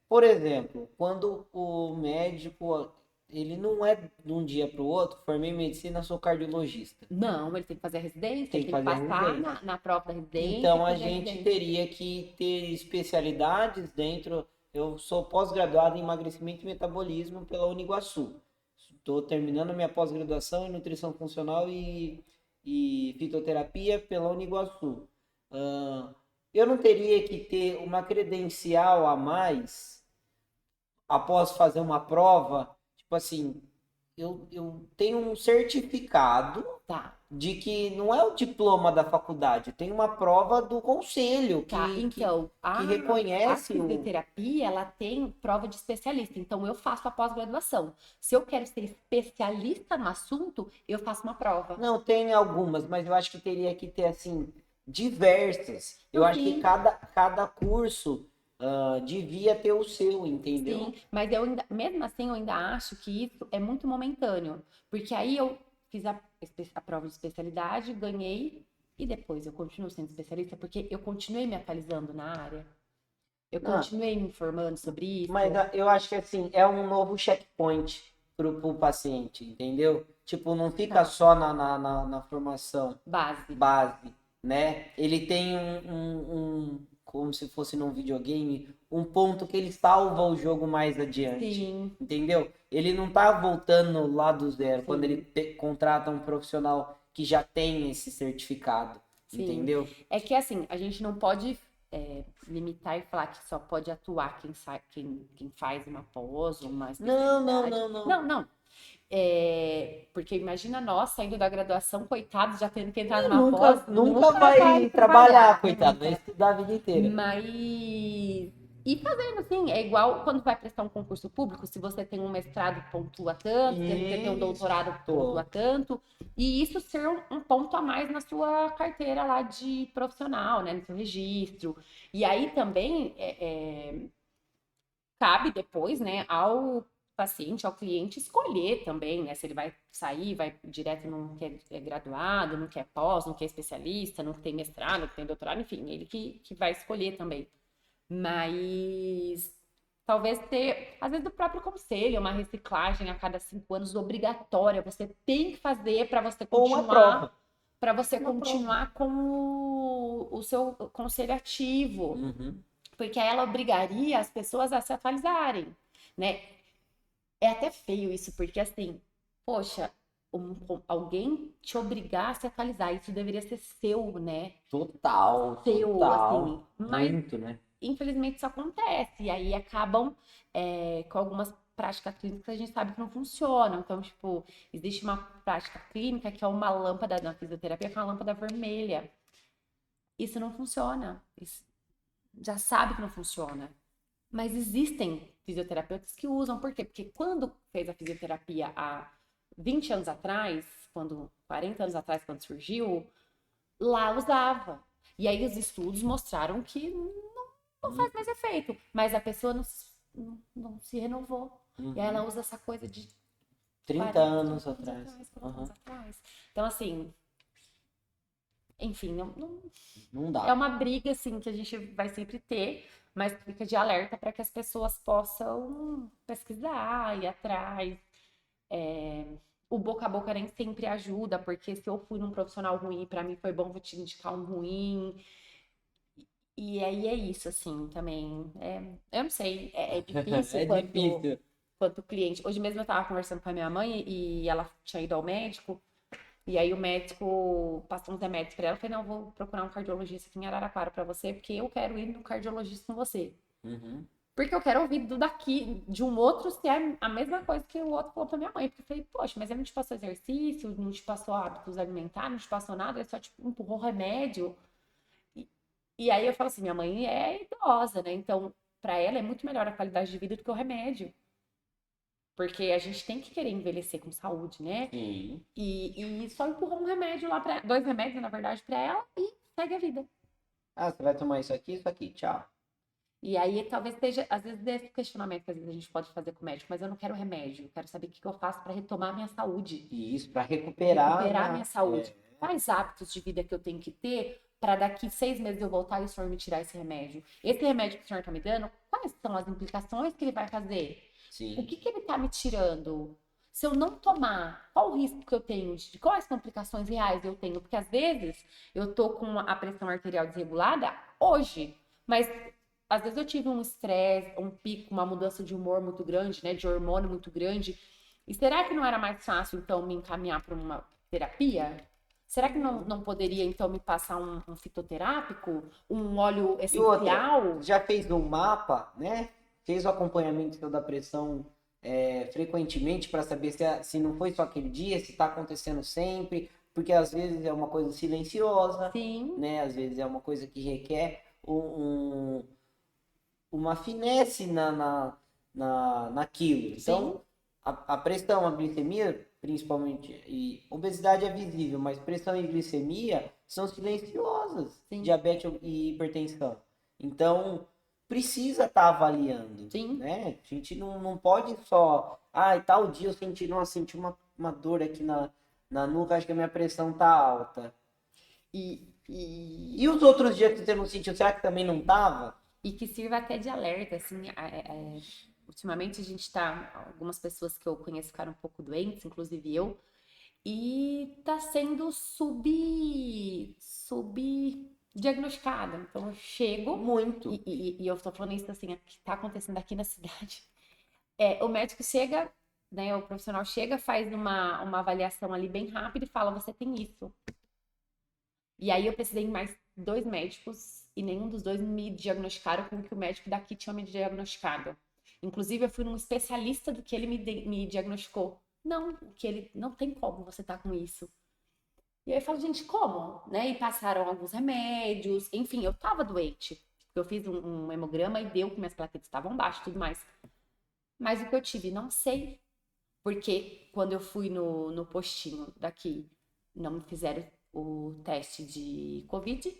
por exemplo, quando o médico, ele não é de um dia para o outro, formei medicina, sou cardiologista, Não, ele tem que fazer a residência, tem ele que tem que fazer a passar residência. na prova da residência e Então a fazer a gente residência. teria que ter especialidades dentro. Eu sou pós-graduado em emagrecimento e metabolismo pela Uniguaçu. Estou terminando a minha pós-graduação em nutrição funcional e fitoterapia pela Uniguaçu. Eu não teria que ter uma credencial a mais após fazer uma prova? Tipo assim, eu tenho um certificado Tá, de que não é o diploma da faculdade, tem uma prova do conselho tá. Então, que a reconhece o. fisioterapia, ela tem prova de especialista. Então, eu faço a pós-graduação. Se eu quero ser especialista no assunto, eu faço uma prova. Não, tem algumas, mas eu acho que teria que ter, assim, diversas. Eu Não, acho que sim. cada curso devia ter o seu, entendeu? Sim, mas eu ainda, mesmo assim, eu ainda acho que isso é muito momentâneo, porque aí eu fiz a prova de especialidade, ganhei, e depois eu continuo sendo especialista, porque eu continuei me atualizando na área, eu Não, continuei me informando sobre mas isso, eu acho que assim, é um novo checkpoint pro paciente, entendeu? Tipo, não fica tá, só na formação base. base, né? Ele tem como se fosse num videogame, um ponto que ele salva o jogo mais adiante, Sim, entendeu? Ele não tá voltando lá do zero, quando ele sim, contrata um profissional que já tem esse certificado, sim. entendeu? É que assim, a gente não pode limitar e falar que só pode atuar quem faz uma pós, uma Não, não, especialidade. não, não. Não, não. Porque imagina nós saindo da graduação, coitados, já tendo que entrar numa pós, Nunca nunca vai vai trabalhar, trabalhar, coitado, vai nunca. estudar a vida inteira. Mas. E fazendo assim, é igual quando vai prestar um concurso público, se você tem um mestrado, pontua tanto, se você tem um doutorado, pontua Isso. tanto, e isso ser um ponto a mais na sua carteira lá de profissional, né, no seu registro. E aí também cabe depois, né, ao paciente, ao cliente escolher também, né, se ele vai sair, vai direto num que é graduado, num que é pós, num que é especialista, num que tem mestrado, num que tem doutorado, enfim, ele que vai escolher também. Mas talvez ter, às vezes, do próprio conselho, uma reciclagem a cada 5 anos obrigatória, você tem que fazer Ou uma prova. para você Uma prova. continuar com o seu conselho ativo, Uhum. porque ela obrigaria as pessoas a se atualizarem, né? É até feio isso, porque assim, poxa, alguém te obrigar a se atualizar, isso deveria ser seu, né? Total, Seu, assim, total. mas Muito, né? infelizmente isso acontece, e aí acabam com algumas práticas clínicas que a gente sabe que não funcionam. Então, tipo, existe uma prática clínica que é uma lâmpada na fisioterapia, que é uma lâmpada vermelha. Isso não funciona. Isso já sabe que não funciona. Mas existem fisioterapeutas que usam, por quê? Porque quando fez a fisioterapia há 20 anos atrás, 40 anos atrás, quando surgiu, lá usava. E aí os estudos mostraram que não faz mais efeito, mas a pessoa não se renovou. E aí ela Uhum. usa essa coisa de 30 40, anos 30 anos atrás. atrás, 40 Uhum. anos atrás. Então, assim, enfim, Não é dá. uma briga, assim, que a gente vai sempre ter, mas fica de alerta para que as pessoas possam pesquisar, ir atrás. O boca a boca nem sempre ajuda, porque se eu fui num profissional ruim e para mim foi bom, vou te indicar um ruim. E aí é isso, assim, também. Eu não sei, é difícil É difícil. quanto cliente. Hoje mesmo eu tava conversando com a minha mãe e ela tinha ido ao médico, e aí o médico passou uns remédios pra ela. Eu falei, não, vou procurar um cardiologista aqui em Araraquara pra você, porque eu quero ir no cardiologista com você. Uhum. Porque eu quero ouvir do daqui, de um outro, se é a mesma coisa que o outro falou pra minha mãe. Porque eu falei, poxa, mas ele não te passou exercício, não te passou hábitos alimentares, não te passou nada, ele só te empurrou remédio. E, e aí eu falo assim, minha mãe é idosa, né? Então, para ela é muito melhor a qualidade de vida do que o remédio. Porque a gente tem que querer envelhecer com saúde, né? Sim. E só empurrou um remédio lá para dois remédios, na verdade, para ela e segue a vida. Ah, você vai tomar isso aqui, tchau. E aí talvez seja, às vezes, esse questionamento que às vezes a gente pode fazer com o médico, mas eu não quero remédio, eu quero saber o que eu faço para retomar a minha saúde, E isso, para para recuperar, recuperar a minha né? saúde. Quais hábitos de vida que eu tenho que ter para daqui 6 meses eu voltar e o senhor me tirar esse remédio? Esse remédio que o senhor está me dando, quais são as implicações que ele vai fazer? O Sim. que ele está me tirando? Se eu não tomar, qual o risco que eu tenho? Quais complicações reais eu tenho? Porque às vezes eu tô com a pressão arterial desregulada hoje, mas às vezes eu tive um estresse, um pico, uma mudança de humor muito grande, né? De hormônio muito grande. E será que não era mais fácil, então, me encaminhar para uma terapia? Será que não poderia, então, me passar um fitoterápico? Um óleo E outra, essencial? já fez um mapa, né? Fez o acompanhamento da pressão frequentemente para saber se não foi só aquele dia, se está acontecendo sempre, porque às vezes é uma coisa silenciosa, Sim, né? Às vezes é uma coisa que requer uma finesse naquilo. sim, Então, a pressão, a glicemia, principalmente, e obesidade é visível, mas pressão e glicemia são silenciosas, sim. diabetes e hipertensão. Então, precisa estar avaliando, Sim. né? A gente não pode só, ah, e tal dia eu senti uma dor aqui na nuca, acho que a minha pressão tá alta. E os outros dias que você não sentiu, será que também não tava? E que sirva até de alerta, assim, ultimamente a gente tá, algumas pessoas que eu conheço ficaram um pouco doentes, inclusive eu, e tá sendo subdiagnosticada. Então eu chego, Muito. e eu tô falando isso assim, é que tá acontecendo aqui na cidade. O médico chega, né, o profissional chega, faz uma avaliação ali bem rápida e fala, você tem isso. E aí eu precisei de mais 2 médicos e nenhum dos dois me diagnosticaram com o que o médico daqui tinha me diagnosticado. Inclusive, eu fui num especialista do que ele me diagnosticou. Não, que ele não tem como você tá com isso. E aí eu falo, gente, como? Né? E passaram alguns remédios, enfim, eu tava doente. Eu fiz um hemograma e deu que minhas plaquetas estavam baixas e tudo mais. Mas o que eu tive, não sei. Porque quando eu fui no postinho daqui, não me fizeram o teste de Covid,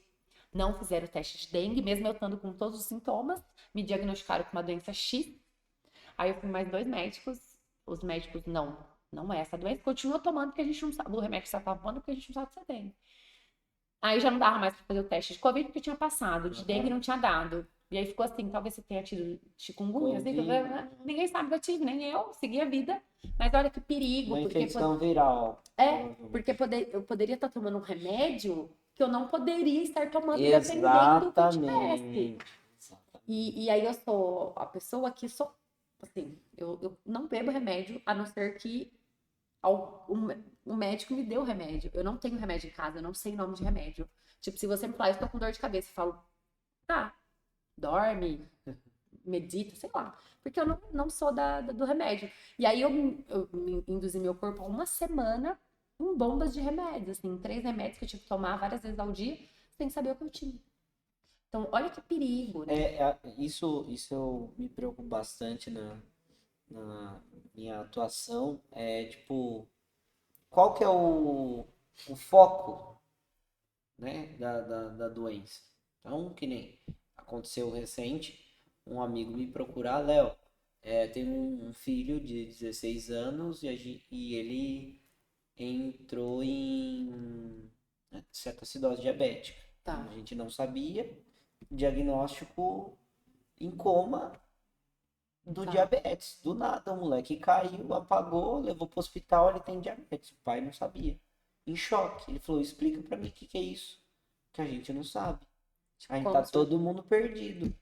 não fizeram o teste de dengue, mesmo eu estando com todos os sintomas, me diagnosticaram com uma doença X. Aí eu fui mais 2 médicos, os médicos não é essa doença, continua tomando porque a gente não sabe, o remédio que você tá tomando porque a gente não sabe se você tem. Aí já não dava mais pra fazer o teste de Covid porque tinha passado, de dengue Aham. não tinha dado. E aí ficou assim, talvez você tenha tido chikungunya, assim, Covid, ninguém sabe que eu tive, nem eu, segui a vida. Mas olha que perigo, uma porque, infecção viral, provavelmente. eu poderia estar tomando um remédio que eu não poderia estar tomando dependendo do que tivesse. Exatamente. E aí eu sou a pessoa que sou, assim, eu não bebo remédio, a não ser que o médico me deu o remédio. Eu não tenho remédio em casa, eu não sei o nome de remédio. Tipo, se você me falar, eu estou com dor de cabeça, eu falo, tá, dorme, medita, sei lá. Porque eu não sou do remédio. E aí eu me induzi meu corpo a uma semana em bombas de remédios, assim, 3 remédios que eu tive que tomar várias vezes ao dia, sem saber o que eu tinha. Então, olha que perigo, né? Isso eu me preocupo bastante na minha atuação. É tipo, qual que é o foco, né, da doença? Então, que nem aconteceu recente, um amigo me procurar, Léo, tem um filho de 16 anos e ele entrou em cetoacidose diabética. Tá, A gente não sabia, diagnóstico em coma do tá. diabetes. Do nada, o moleque caiu, apagou, levou pro hospital, ele tem diabetes. O pai não sabia. Em choque. Ele falou: explica pra mim o que é isso. Que a gente não sabe. Tipo, A gente tá como todo mundo perdido.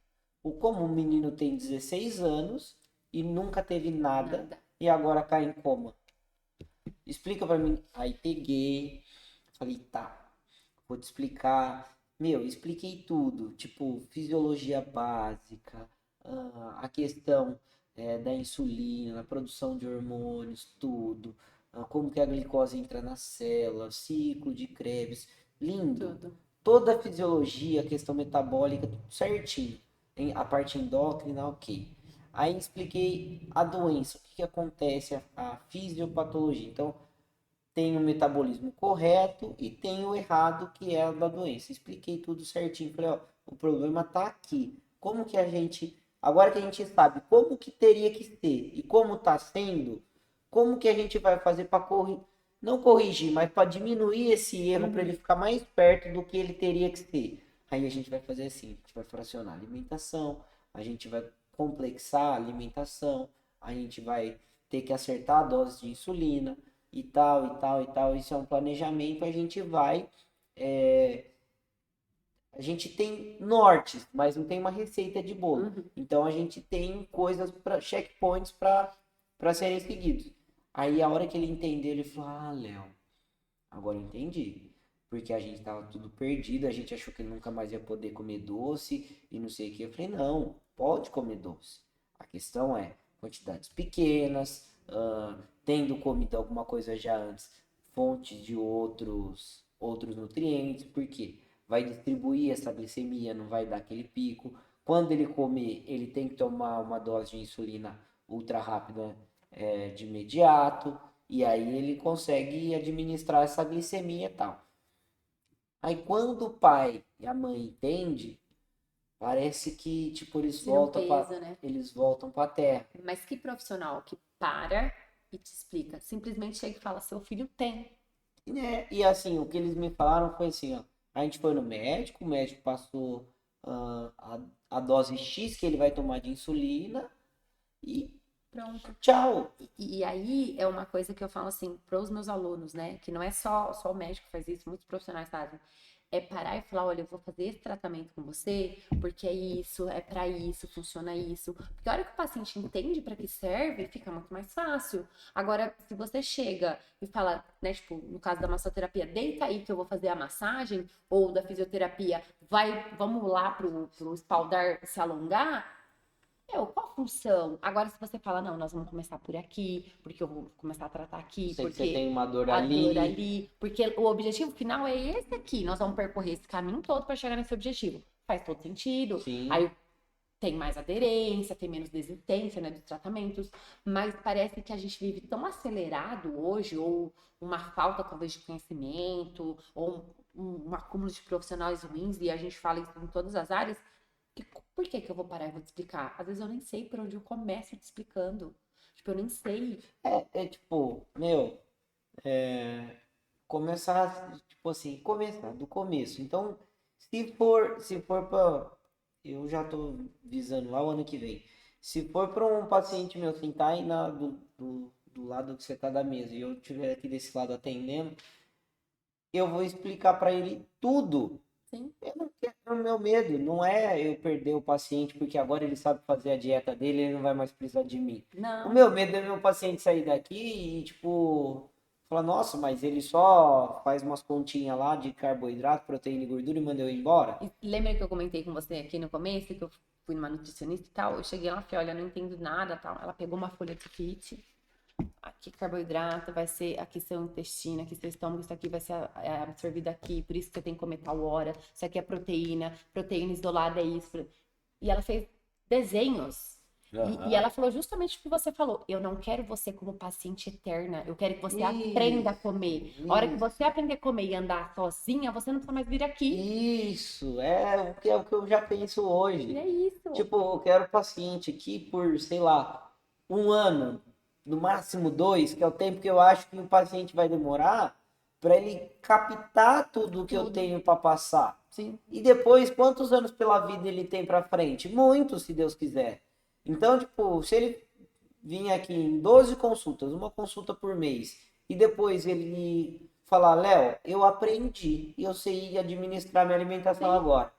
Como o menino tem 16 anos e nunca teve nada nada. e agora cai em coma. Explica pra mim. Aí peguei, falei, tá, vou te explicar. Meu, expliquei tudo, tipo, fisiologia básica, a questão da insulina, a produção de hormônios, tudo, como que a glicose entra na célula, ciclo de Krebs, lindo. Tudo. Toda a fisiologia, a questão metabólica, tudo certinho. A parte endócrina, ok. Aí expliquei a doença, o que que acontece, a fisiopatologia. Então, tem o metabolismo correto e tem o errado, que é a da doença. Expliquei tudo certinho. Falei, ó, o problema tá aqui. Como que a gente, agora que a gente sabe como que teria que ser e como tá sendo, como que a gente vai fazer para não corrigir, mas para diminuir esse erro para ele Uhum. ficar mais perto do que ele teria que ser. Aí a gente vai fazer assim, a gente vai fracionar a alimentação, a gente vai complexar a alimentação, a gente vai ter que acertar a dose de insulina, e tal, e tal, e tal. Isso é um planejamento, a gente vai. é, a gente tem nortes, mas não tem uma receita de bolo. Uhum. Então a gente tem coisas para checkpoints para serem seguidos. Aí a hora que ele entendeu, ele falou: "Ah, Léo, agora eu entendi. Porque a gente tava tudo perdido, a gente achou que nunca mais ia poder comer doce e não sei o que". Eu falei: "Não, pode comer doce. A questão é quantidades pequenas, tendo comido alguma coisa já antes, fontes de outros nutrientes, porque vai distribuir essa glicemia, não vai dar aquele pico. Quando ele comer, ele tem que tomar uma dose de insulina ultra rápida, de imediato, e aí ele consegue administrar essa glicemia e tal. Aí quando o pai e a mãe entendem, parece que, tipo, Tira um peso, né? eles voltam pra terra. Mas que profissional que para e te explica? Simplesmente chega e fala, seu filho tem. E assim, o que eles me falaram foi assim, ó, a gente foi no médico, o médico passou a dose X que ele vai tomar de insulina e Pronto. tchau. E aí é uma coisa que eu falo assim para os meus alunos, né? Que não é só o médico que faz isso, muitos profissionais fazem. É parar e falar, olha, eu vou fazer esse tratamento com você, porque é isso, é para isso, funciona isso. Porque a hora que o paciente entende para que serve, fica muito mais fácil. Agora, se você chega e fala, né, tipo, no caso da massoterapia, deita aí que eu vou fazer a massagem, ou da fisioterapia, vamos lá pro espaldar se alongar, qual a função? Agora, se você fala, não, nós vamos começar por aqui, porque eu vou começar a tratar aqui, Sei que você porque tem uma dor a dor ali. ali, porque o objetivo final é esse aqui, nós vamos percorrer esse caminho todo para chegar nesse objetivo. Faz todo sentido. Sim. Aí tem mais aderência, tem menos desistência, né, dos tratamentos, mas parece que a gente vive tão acelerado hoje, ou uma falta talvez de conhecimento, ou um acúmulo de profissionais ruins, e a gente fala isso em todas as áreas, que, por que que eu vou parar e vou te explicar? Às vezes eu nem sei por onde eu começo te explicando. Tipo, eu nem sei. É tipo, meu, começar, tipo assim, começar do começo. Então, se for para, eu já tô visando lá o ano que vem. Se for para um paciente meu sentar aí do lado que você tá da mesa e eu estiver aqui desse lado atendendo, eu vou explicar para ele tudo. Sim. Eu não quero, o meu medo não é eu perder o paciente porque agora ele sabe fazer a dieta dele, ele não vai mais precisar de mim. O Não. meu medo é meu paciente sair daqui e, tipo, falar, nossa, mas ele só faz umas continhas lá de carboidrato, proteína e gordura e manda eu embora. E lembra que eu comentei com você aqui no começo, que eu fui numa nutricionista e tal? Eu cheguei lá e falei, olha, eu não entendo nada, tal. Ela pegou uma folha de sulfite. Aqui carboidrato vai ser aqui seu intestino, aqui seu estômago, isso aqui vai ser absorvido aqui, por isso que eu tenho que comer tal hora. Isso aqui é proteína, proteína isolada é isso. E ela fez desenhos. E Aham. ela falou justamente o que você falou. Eu não quero você como paciente eterna. Eu quero que você aprenda a comer. A hora que Isso, você aprender a comer e andar sozinha, você não precisa mais vir aqui. isso, é o que eu já penso E hoje. é isso. Tipo, eu quero paciente aqui por, sei lá, um ano, no máximo dois, que é o tempo que eu acho que o paciente vai demorar para ele captar tudo que eu Tudo. tenho para passar. Sim. E depois, quantos anos pela vida ele tem para frente? Muitos, se Deus quiser. Então, tipo, se ele vir aqui em 12 consultas, uma consulta por mês, e depois ele falar, Léo, eu aprendi, eu sei administrar minha alimentação Sim. agora.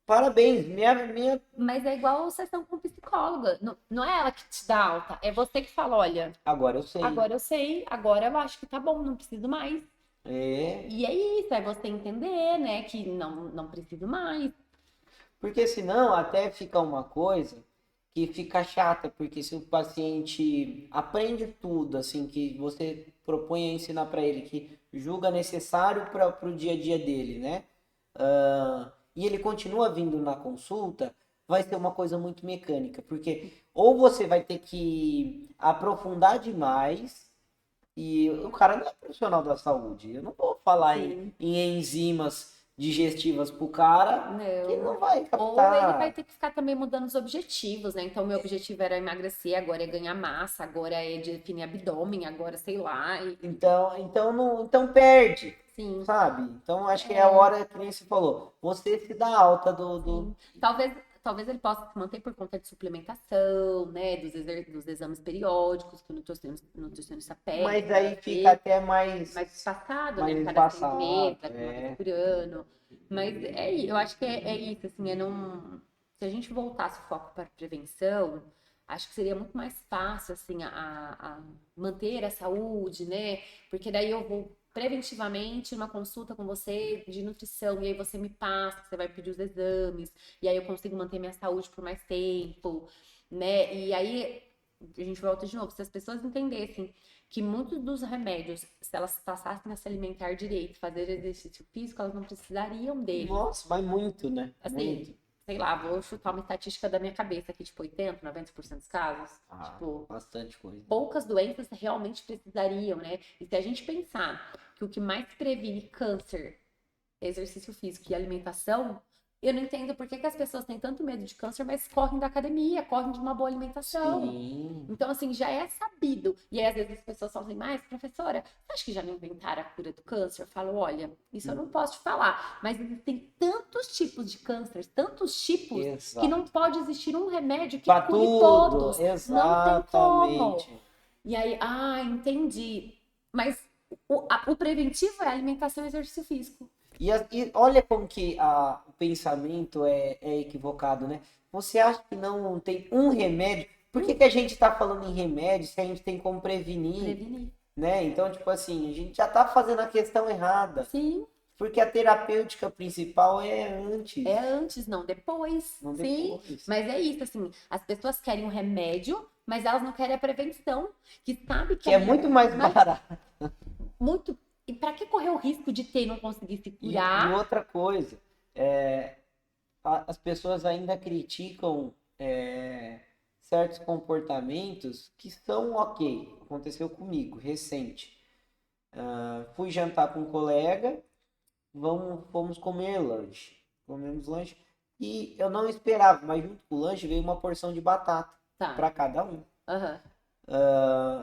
Parabéns, minha. Mas é igual sessão com psicóloga. Não, não é ela que te dá alta. É você que fala, olha, Agora eu sei. agora eu sei, agora eu acho que tá bom, não preciso mais. É, E é isso, é você entender, né, que não preciso mais. porque senão até fica uma coisa que fica chata, porque se o paciente aprende tudo, assim, que você propõe a ensinar para ele, que julga necessário para o dia a dia dele, né? E ele continua vindo na consulta, vai ser uma coisa muito mecânica, porque ou você vai ter que aprofundar demais, e o cara não é profissional da saúde. Eu não vou falar Sim, em enzimas digestivas pro cara que não. não vai Ou ele vai captar. ter que ficar também mudando os objetivos, né? Então, meu objetivo era emagrecer, agora é ganhar massa, agora é definir abdômen, agora sei lá. Então, não, então perde, Sim, sabe? Então acho que é a é, hora que nem você falou. Você se dá alta sim. Talvez ele possa se manter por conta de suplementação, né? Dos exames periódicos que o nutricionista pede mas para aí fica ver. até Mais espaçado, né? mais Cada 6 espaçado. meses, uma vez É. por ano. Mas eu acho que é isso, assim, é não. Se a gente voltasse o foco para a prevenção, acho que seria muito mais fácil, assim, a manter a saúde, né? Porque daí eu vou preventivamente numa consulta com você de nutrição, e aí você me passa, você vai pedir os exames, e aí eu consigo manter minha saúde por mais tempo, né? E aí a gente volta de novo, se as pessoas entendessem que muitos dos remédios, se elas passassem a se alimentar direito, fazer exercício físico, elas não precisariam deles. Nossa, vai muito, né? Assim, Muito. sei lá, vou chutar uma estatística da minha cabeça aqui, tipo 80, 90% dos casos. Ah, Tipo, bastante coisa. poucas doenças realmente precisariam, né? E se a gente pensar que o que mais previne câncer é exercício físico e alimentação, Eu não entendo por que que as pessoas têm tanto medo de câncer, mas correm da academia, correm de uma boa alimentação. Sim. Então, assim, já é sabido. E aí, às vezes, as pessoas falam assim, mas, professora, você acha que já não inventaram a cura do câncer? Eu falo, olha, isso eu não posso te falar, mas existem tantos tipos de câncer, tantos tipos, que não Exato. pode existir um remédio que Pra cure tudo, todos. Não tem como. exatamente. E aí, entendi. Mas o preventivo é alimentação e exercício físico. E olha como que o pensamento é equivocado, né? Você acha que não tem um remédio? Por que que a gente tá falando em remédio se a gente tem como prevenir, Prevenir. né? Então, tipo assim, a gente já tá fazendo a questão errada. Sim, Porque a terapêutica principal é antes, é antes, não depois. não Sim, depois. mas é isso, assim, as pessoas querem um remédio, mas elas não querem a prevenção, que sabe que Que é muito mais mas barato. muito. E para que correr o risco de ter e não conseguir se E curar? outra coisa, é, as pessoas ainda criticam certos comportamentos que são ok. Aconteceu comigo, recente. Fui jantar com um colega, fomos comer lanche. Comemos lanche. E eu não esperava, mas junto com o lanche veio uma porção de batata Tá. para cada um. Aham.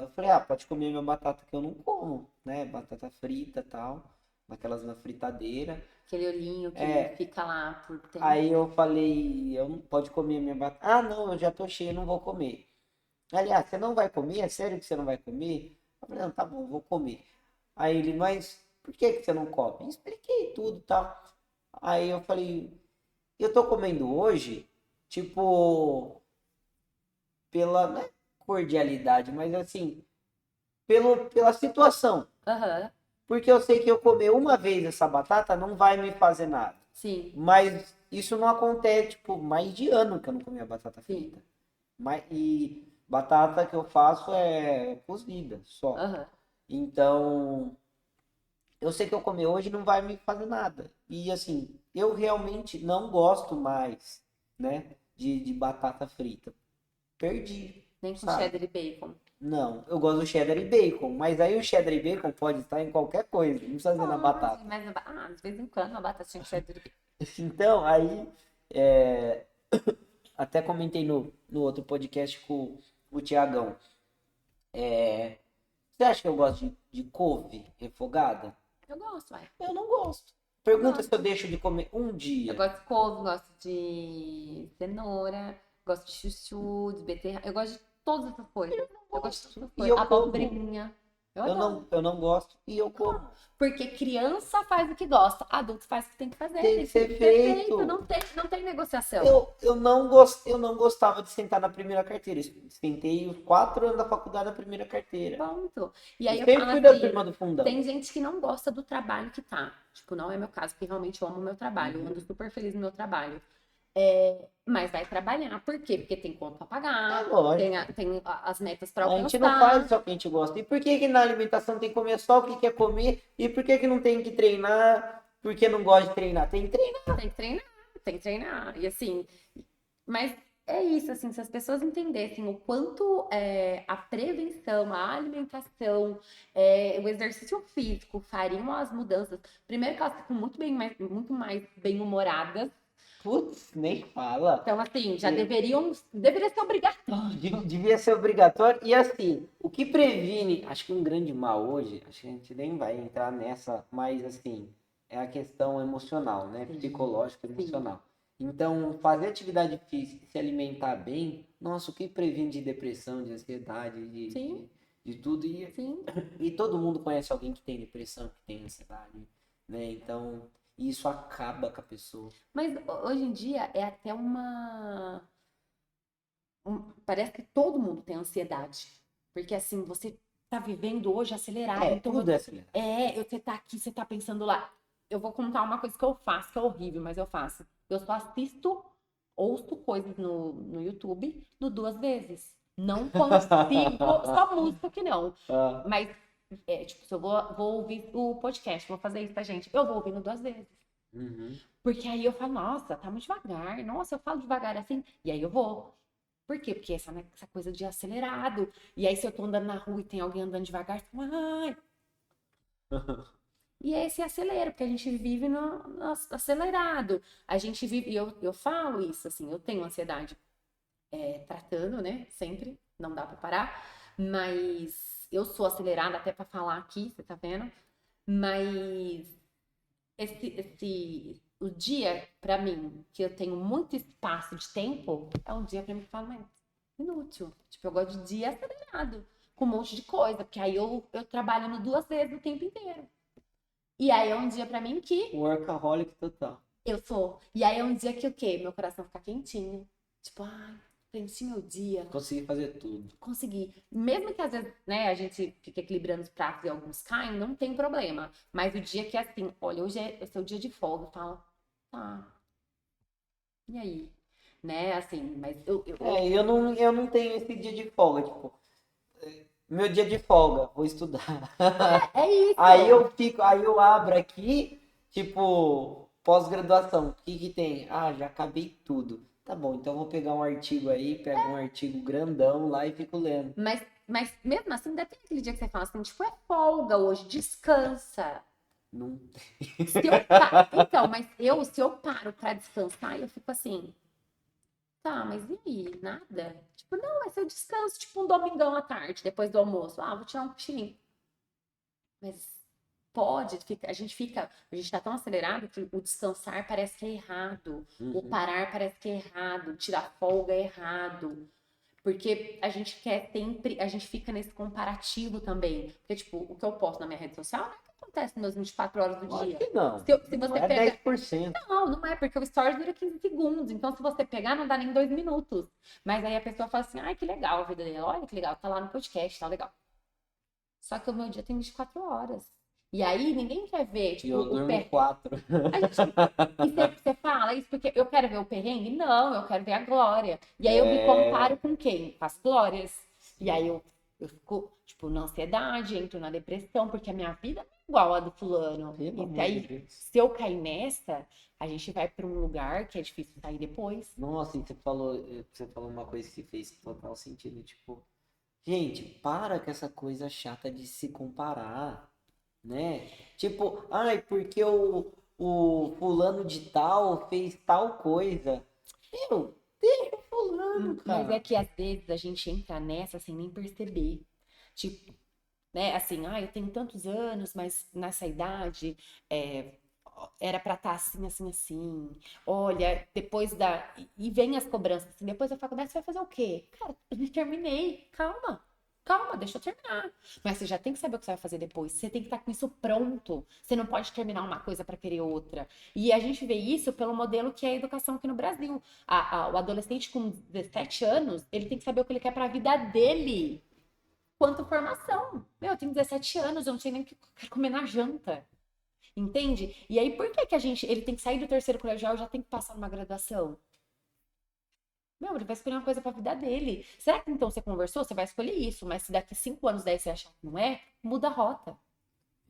Eu falei, pode comer minha batata que eu não como, né? Batata frita e tal, daquelas na fritadeira. Aquele olhinho que É, fica lá por tempo. aí eu falei, eu não pode comer minha batata. Ah, não, eu já tô cheio, não vou comer. Aliás, você não vai comer? É sério que você não vai comer? Eu falei, não, tá bom, vou comer. Aí ele, mas por que que você não come? Expliquei tudo e tal. Aí eu falei, eu tô comendo hoje, tipo, pela, não é cordialidade, mas assim, pela situação. Aham. Porque eu sei que eu comer uma vez essa batata não vai me fazer nada. Sim, Mas isso não acontece, tipo, mais de ano que eu não comia batata sim. frita. E batata que eu faço é cozida só. Aham. Então, eu sei que eu comer hoje não vai me fazer nada. E assim, eu realmente não gosto mais, né, de batata frita. Perdi, Nem com sabe? cheddar e bacon. Não, eu gosto do cheddar e bacon, mas aí o cheddar e bacon pode estar em qualquer coisa, não precisa ser na Pode, batata. mas de vez em quando uma batatinha com cheddar e bacon. Então, aí, é, até comentei no outro podcast com o Tiagão. Você acha que eu gosto de couve refogada? Eu gosto, vai. Eu não gosto. Eu Pergunta se eu gosto. deixo de comer um Eu dia. gosto de couve, gosto de cenoura, gosto de chuchu, de beterraba. Eu gosto de todas essas coisas. Eu gosto de todas essas E coisas. eu como. Abobrinha. Eu adoro. Eu não gosto e eu como. Porque criança faz o que gosta, adulto faz o que tem que fazer, Tem tem que que ser ser feito, feito. não tem negociação. Eu não gostava de sentar na primeira carteira. Sentei os 4 anos da faculdade na primeira carteira. Ponto. E Eu aí eu sempre falo fui da assim, turma do fundão. tem gente que não gosta do trabalho que tá. Tipo, não é meu caso, porque realmente eu amo o meu trabalho, eu ando super feliz no meu trabalho. Mas vai trabalhar. Por quê? Porque tem conta pra É pagar, lógico. tem as metas pra A gente não faz alcançar. só o que a gente gosta. E por que que na alimentação tem que comer só o que quer comer? E por que que não tem que treinar porque não gosta de treinar? Tem que treinar. Tem que treinar, tem que treinar. E assim, mas é isso, assim, se as pessoas entendessem o quanto a prevenção, a alimentação, o exercício físico fariam as mudanças. Primeiro que elas ficam muito mais bem-humoradas. Putz, nem fala. Então, assim, E deveria ser obrigatório. devia ser obrigatório. E assim, o que previne, acho que um grande mal hoje, acho que a gente nem vai entrar nessa, mas assim, é a questão emocional, né? Sim, Psicológica e sim, emocional. Então, fazer atividade física, se alimentar bem, nossa, o que previne de depressão, de ansiedade, sim, de tudo. sim. E todo mundo conhece alguém que tem depressão, que tem ansiedade, né? Então, isso acaba com a pessoa. Mas hoje em dia é até parece que todo mundo tem ansiedade. Porque assim, você tá vivendo hoje acelerado. É, Então, tudo é acelerado. você tá aqui, você tá pensando lá. Eu vou contar uma coisa que eu faço, que é horrível, mas eu faço. Eu só assisto, ouço coisas no YouTube no 2 vezes. Não consigo, só música que não. Ah, Mas, tipo, se eu vou ouvir o podcast, vou fazer isso, tá, gente? Eu vou ouvindo 2 vezes. uhum. Porque aí eu falo, nossa, tá muito devagar. Nossa, eu falo devagar assim. E aí eu vou. Por quê? Porque essa coisa de acelerado. E aí, se eu tô andando na rua e tem alguém andando devagar, você fala, ai. E é esse acelero, porque a gente vive no acelerado. A gente vive, e eu falo isso, assim, eu tenho ansiedade tratando, né? Sempre, não dá pra parar. Mas eu sou acelerada até pra falar aqui, você tá vendo? Mas o dia, pra mim, que eu tenho muito espaço de tempo, é um dia pra mim que fala, mas inútil. Tipo, eu gosto de dia acelerado, com um monte de coisa, porque aí eu trabalho no 2 vezes o tempo inteiro. E aí é um dia pra mim que Workaholic total. eu sou. E aí é um dia que o quê? Meu coração fica quentinho. Tipo, ai, preenchi meu dia. Consegui fazer tudo. Consegui. Mesmo que às vezes, né, a gente fica equilibrando os pratos e alguns caem, não tem problema. Mas o dia que é assim, olha, hoje é seu dia de folga, eu falo, tá, e aí? Né, assim, mas Eu não tenho esse dia de folga, tipo, meu dia de folga, vou estudar. é Aí isso. eu fico, aí eu abro aqui, tipo, pós-graduação, o que que tem? Ah, já acabei tudo. Tá bom, então eu vou pegar um artigo aí, pego um artigo grandão lá e fico lendo. Mas mesmo assim, ainda tem aquele dia que você fala assim, tipo, é folga hoje, descansa. Não. Então, mas se eu paro pra descansar, eu fico assim, tá, mas e aí? Nada? Tipo, não, mas eu descanso, tipo, um domingão à tarde, depois do almoço. Ah, vou tirar um cochilinho. Mas a gente tá tão acelerado que o descansar parece que é errado, o Uhum. parar parece que é errado, tirar folga é errado. Porque a gente quer sempre, a gente fica nesse comparativo também. Porque, tipo, o que eu posto na minha rede social não é o que acontece nas minhas 24 horas do Acho dia. que não. Se Não você é pega. 10%. Não, não é, porque o stories dura 15 segundos. Então, se você pegar, não dá nem 2 minutos. Mas aí a pessoa fala assim: ai, que legal a vida dele. Olha que legal, tá lá no podcast, tá legal. Só que o meu dia tem 24 horas. E aí ninguém quer ver, E tipo, eu o durmo pé. 4. A gente. E você fala isso porque eu quero ver o perrengue? Não, eu quero ver a glória. E aí eu me comparo É. com quem? Com as glórias. E Sim. aí eu fico, tipo, na ansiedade, entro na depressão, porque a minha vida não é igual a do fulano. Pelo E amor de aí, Deus. se eu cair nessa, a gente vai para um lugar que é difícil sair depois. Nossa, e você falou uma coisa que fez total sentido, tipo, gente, para com essa coisa chata de se comparar, né? Tipo, ai, porque o fulano de tal fez tal coisa. Meu, deixa o fulano, Mas é cara. que às vezes a gente entra nessa sem nem perceber. Tipo, né? Assim, ah, eu tenho tantos anos, mas nessa idade é, era pra estar assim, assim, assim. Olha, depois da. E vem as cobranças, assim, depois da faculdade você vai fazer o quê? Cara, eu não terminei. Calma. Calma, deixa eu terminar. Mas você já tem que saber o que você vai fazer depois. Você tem que estar com isso pronto. Você não pode terminar uma coisa para querer outra. E a gente vê isso pelo modelo que é a educação aqui no Brasil. O adolescente com 17 anos, ele tem que saber o que ele quer para a vida dele quanto formação. Meu, eu tenho 17 anos, eu não sei nem o que eu quero comer na janta. Entende? E aí, por que que ele tem que sair do terceiro colegial e já tem que passar numa graduação? Meu, ele vai escolher uma coisa pra vida dele. Será que então você conversou? Você vai escolher isso, mas se daqui 5 anos, 10 você achar que não é, muda a rota.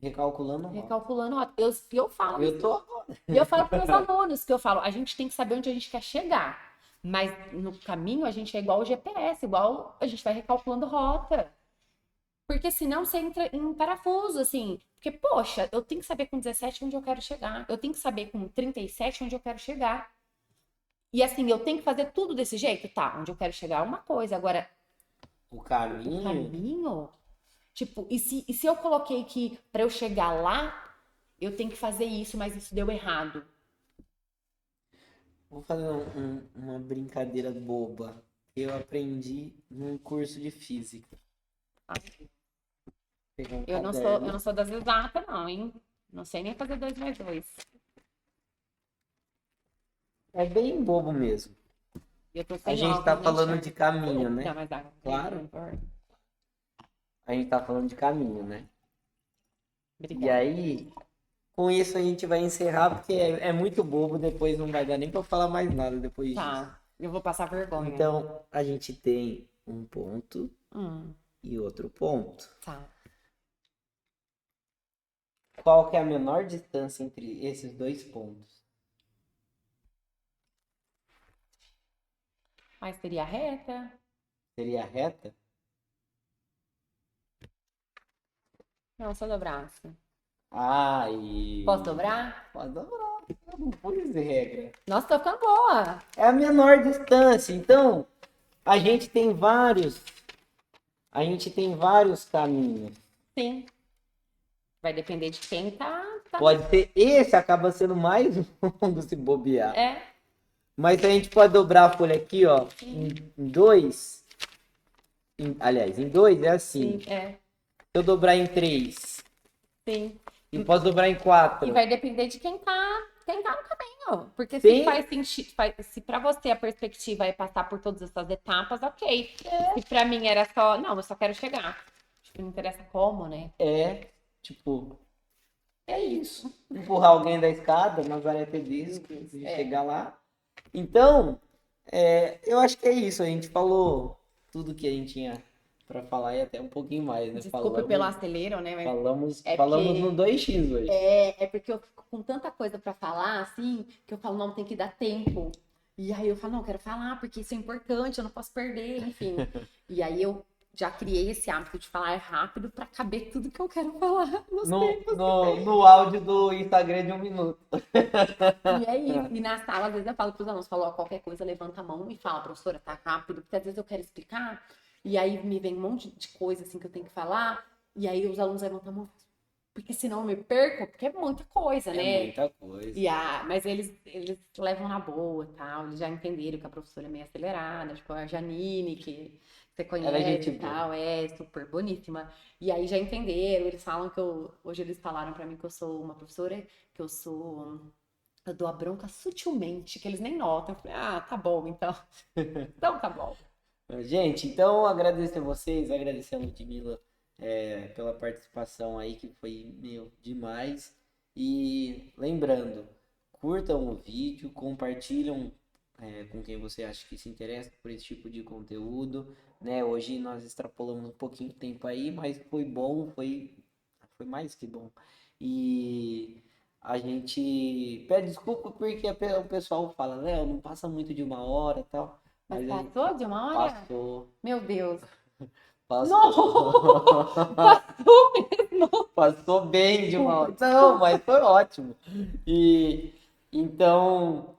Recalculando rota. Recalculando a rota. Eu falo Eu isso. tô. E eu falo para meus alunos que eu falo, a gente tem que saber onde a gente quer chegar. Mas no caminho a gente é igual o GPS, igual a gente vai recalculando rota. Porque senão você entra em parafuso, assim. Porque, poxa, eu tenho que saber com 17 onde eu quero chegar. Eu tenho que saber com 37 onde eu quero chegar. E assim, eu tenho que fazer tudo desse jeito? Tá, onde eu quero chegar é uma coisa. Agora, O o caminho. caminho, tipo, e se eu coloquei que para eu chegar lá, eu tenho que fazer isso, mas isso deu errado. Vou fazer uma brincadeira boba que eu aprendi num curso de física. Ai, Pegar um eu caderno. não sou das exatas, não, hein? Não sei nem fazer 2 mais 2. É bem bobo mesmo. Eu tô A sem gente tá óculos, nem falando enxergo. de caminho, Me né? dá mais água pra mim, por Claro. favor. A gente tá falando de caminho, né? E Obrigada. aí, com isso a gente vai encerrar porque é muito bobo, depois não vai dar nem pra falar mais nada depois disso. Tá, eu vou passar vergonha. Então, a gente tem um ponto Hum, e outro ponto. tá. Qual que é a menor distância entre esses dois pontos? Mas seria reta? Seria a reta? Não, só do braço. Ah, e... Posso dobrar? Pode dobrar. Eu não pus regra. Nossa, tô ficando boa. É a menor distância. Então, a gente tem vários. A gente tem vários caminhos. Sim. Vai depender de quem tá. Pode ser esse, acaba sendo mais longo se bobear. É, Mas a gente pode dobrar a folha aqui, ó, em dois. Aliás, em dois é assim. sim, é. Se eu dobrar em três, Sim. e posso dobrar em quatro. E vai depender de quem tá no caminho. Porque Sim. se faz sentido, se pra você a perspectiva é passar por todas essas etapas, ok. Se pra mim era só, não, eu só quero chegar. Tipo, não interessa como, né? É, tipo, é isso. Empurrar alguém da escada, Nazaré Tedesco, e chegar lá. Então, eu acho que é isso. A gente falou tudo que a gente tinha pra falar e até um pouquinho mais, né? Desculpa pelo acelero, né? Mas Falamos é falamos porque- no 2x hoje. é porque eu fico com tanta coisa pra falar, assim, que eu falo, não, tem que dar tempo. E aí eu falo, não, eu quero falar, porque isso é importante, eu não posso perder, enfim. E aí eu já criei esse hábito de falar rápido pra caber tudo que eu quero falar nos tempos. No áudio do Instagram de 1 minuto. E é isso. E na sala, às vezes eu falo pros alunos, falo, ó, qualquer coisa, levanta a mão e fala, professora, tá rápido, porque às vezes eu quero explicar, e aí me vem um monte de coisa assim que eu tenho que falar, e aí os alunos levantam a mão, porque senão eu me perco, porque é muita coisa, né? É muita coisa. Mas eles levam na boa e tal, eles já entenderam que a professora é meio acelerada, tipo a Janine, que você Ela é conhece gente e tal, é super boníssima. E aí já entenderam, eles falam que hoje eles falaram pra mim que eu sou uma professora, que eu dou a bronca sutilmente, que eles nem notam. Eu falei, ah, tá bom, então. Então tá bom. Gente, então agradecer a vocês, agradecer a Ludmilla pela participação aí, que foi, meu, demais. E lembrando, curtam o vídeo, compartilham com quem você acha que se interessa por esse tipo de conteúdo, né? Hoje nós extrapolamos um pouquinho de tempo aí, mas foi bom, foi mais que bom. E a gente pede desculpa porque o pessoal fala, né? Não passa muito de 1 hora e tal. Mas Mas a gente passou de 1 hora? passou. Meu Deus. Passou. Passou mesmo. Passou bem de 1 hora. Desculpa, Não, mas foi ótimo. E então,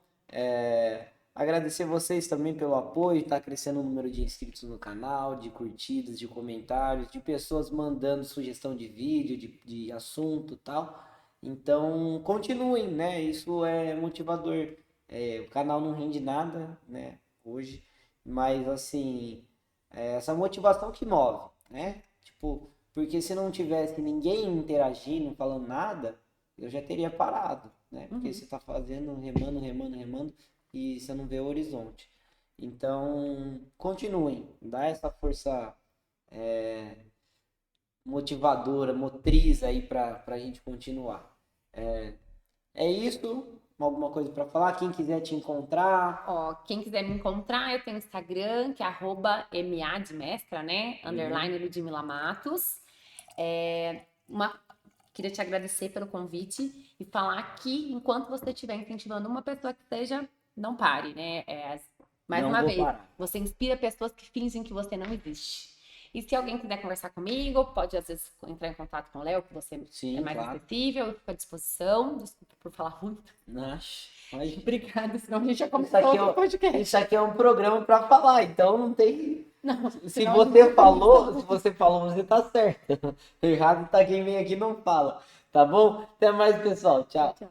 agradecer vocês também pelo apoio. Está crescendo o número de inscritos no canal, de curtidas, de comentários, de pessoas mandando sugestão de vídeo, de assunto e tal. Então, continuem, né? Isso é motivador. O canal não rende nada, né? Hoje, mas assim, essa motivação que move, né? Tipo, porque se não tivesse ninguém interagindo, falando nada, eu já teria parado, né? Porque você tá fazendo, remando, remando, remando, e você não vê o horizonte. Então, continuem, dá essa força motivadora, motriz aí pra gente continuar. É isso, alguma coisa para falar? Quem quiser te encontrar, Ó, quem quiser me encontrar, eu tenho Instagram, que é @ma de mestra, né? _ Ludmilla Matos. Queria te agradecer pelo convite e falar que enquanto você estiver incentivando uma pessoa que seja, não pare, né? Mais não uma vou vez, parar. você inspira pessoas que fingem que você não existe. E se alguém quiser conversar comigo, pode às vezes entrar em contato com o Léo, que você Sim, é mais claro. acessível, eu fico à disposição. Desculpa por falar muito. Nossa, mas Obrigada, senão a gente já isso começou aqui, o podcast. isso aqui é um programa para falar, então não tem. Não, Se senão a gente você já falou, começou. se você falou, você tá certo. Errado tá quem vem aqui e não fala. Tá bom? Até mais, pessoal. Tchau. Tchau.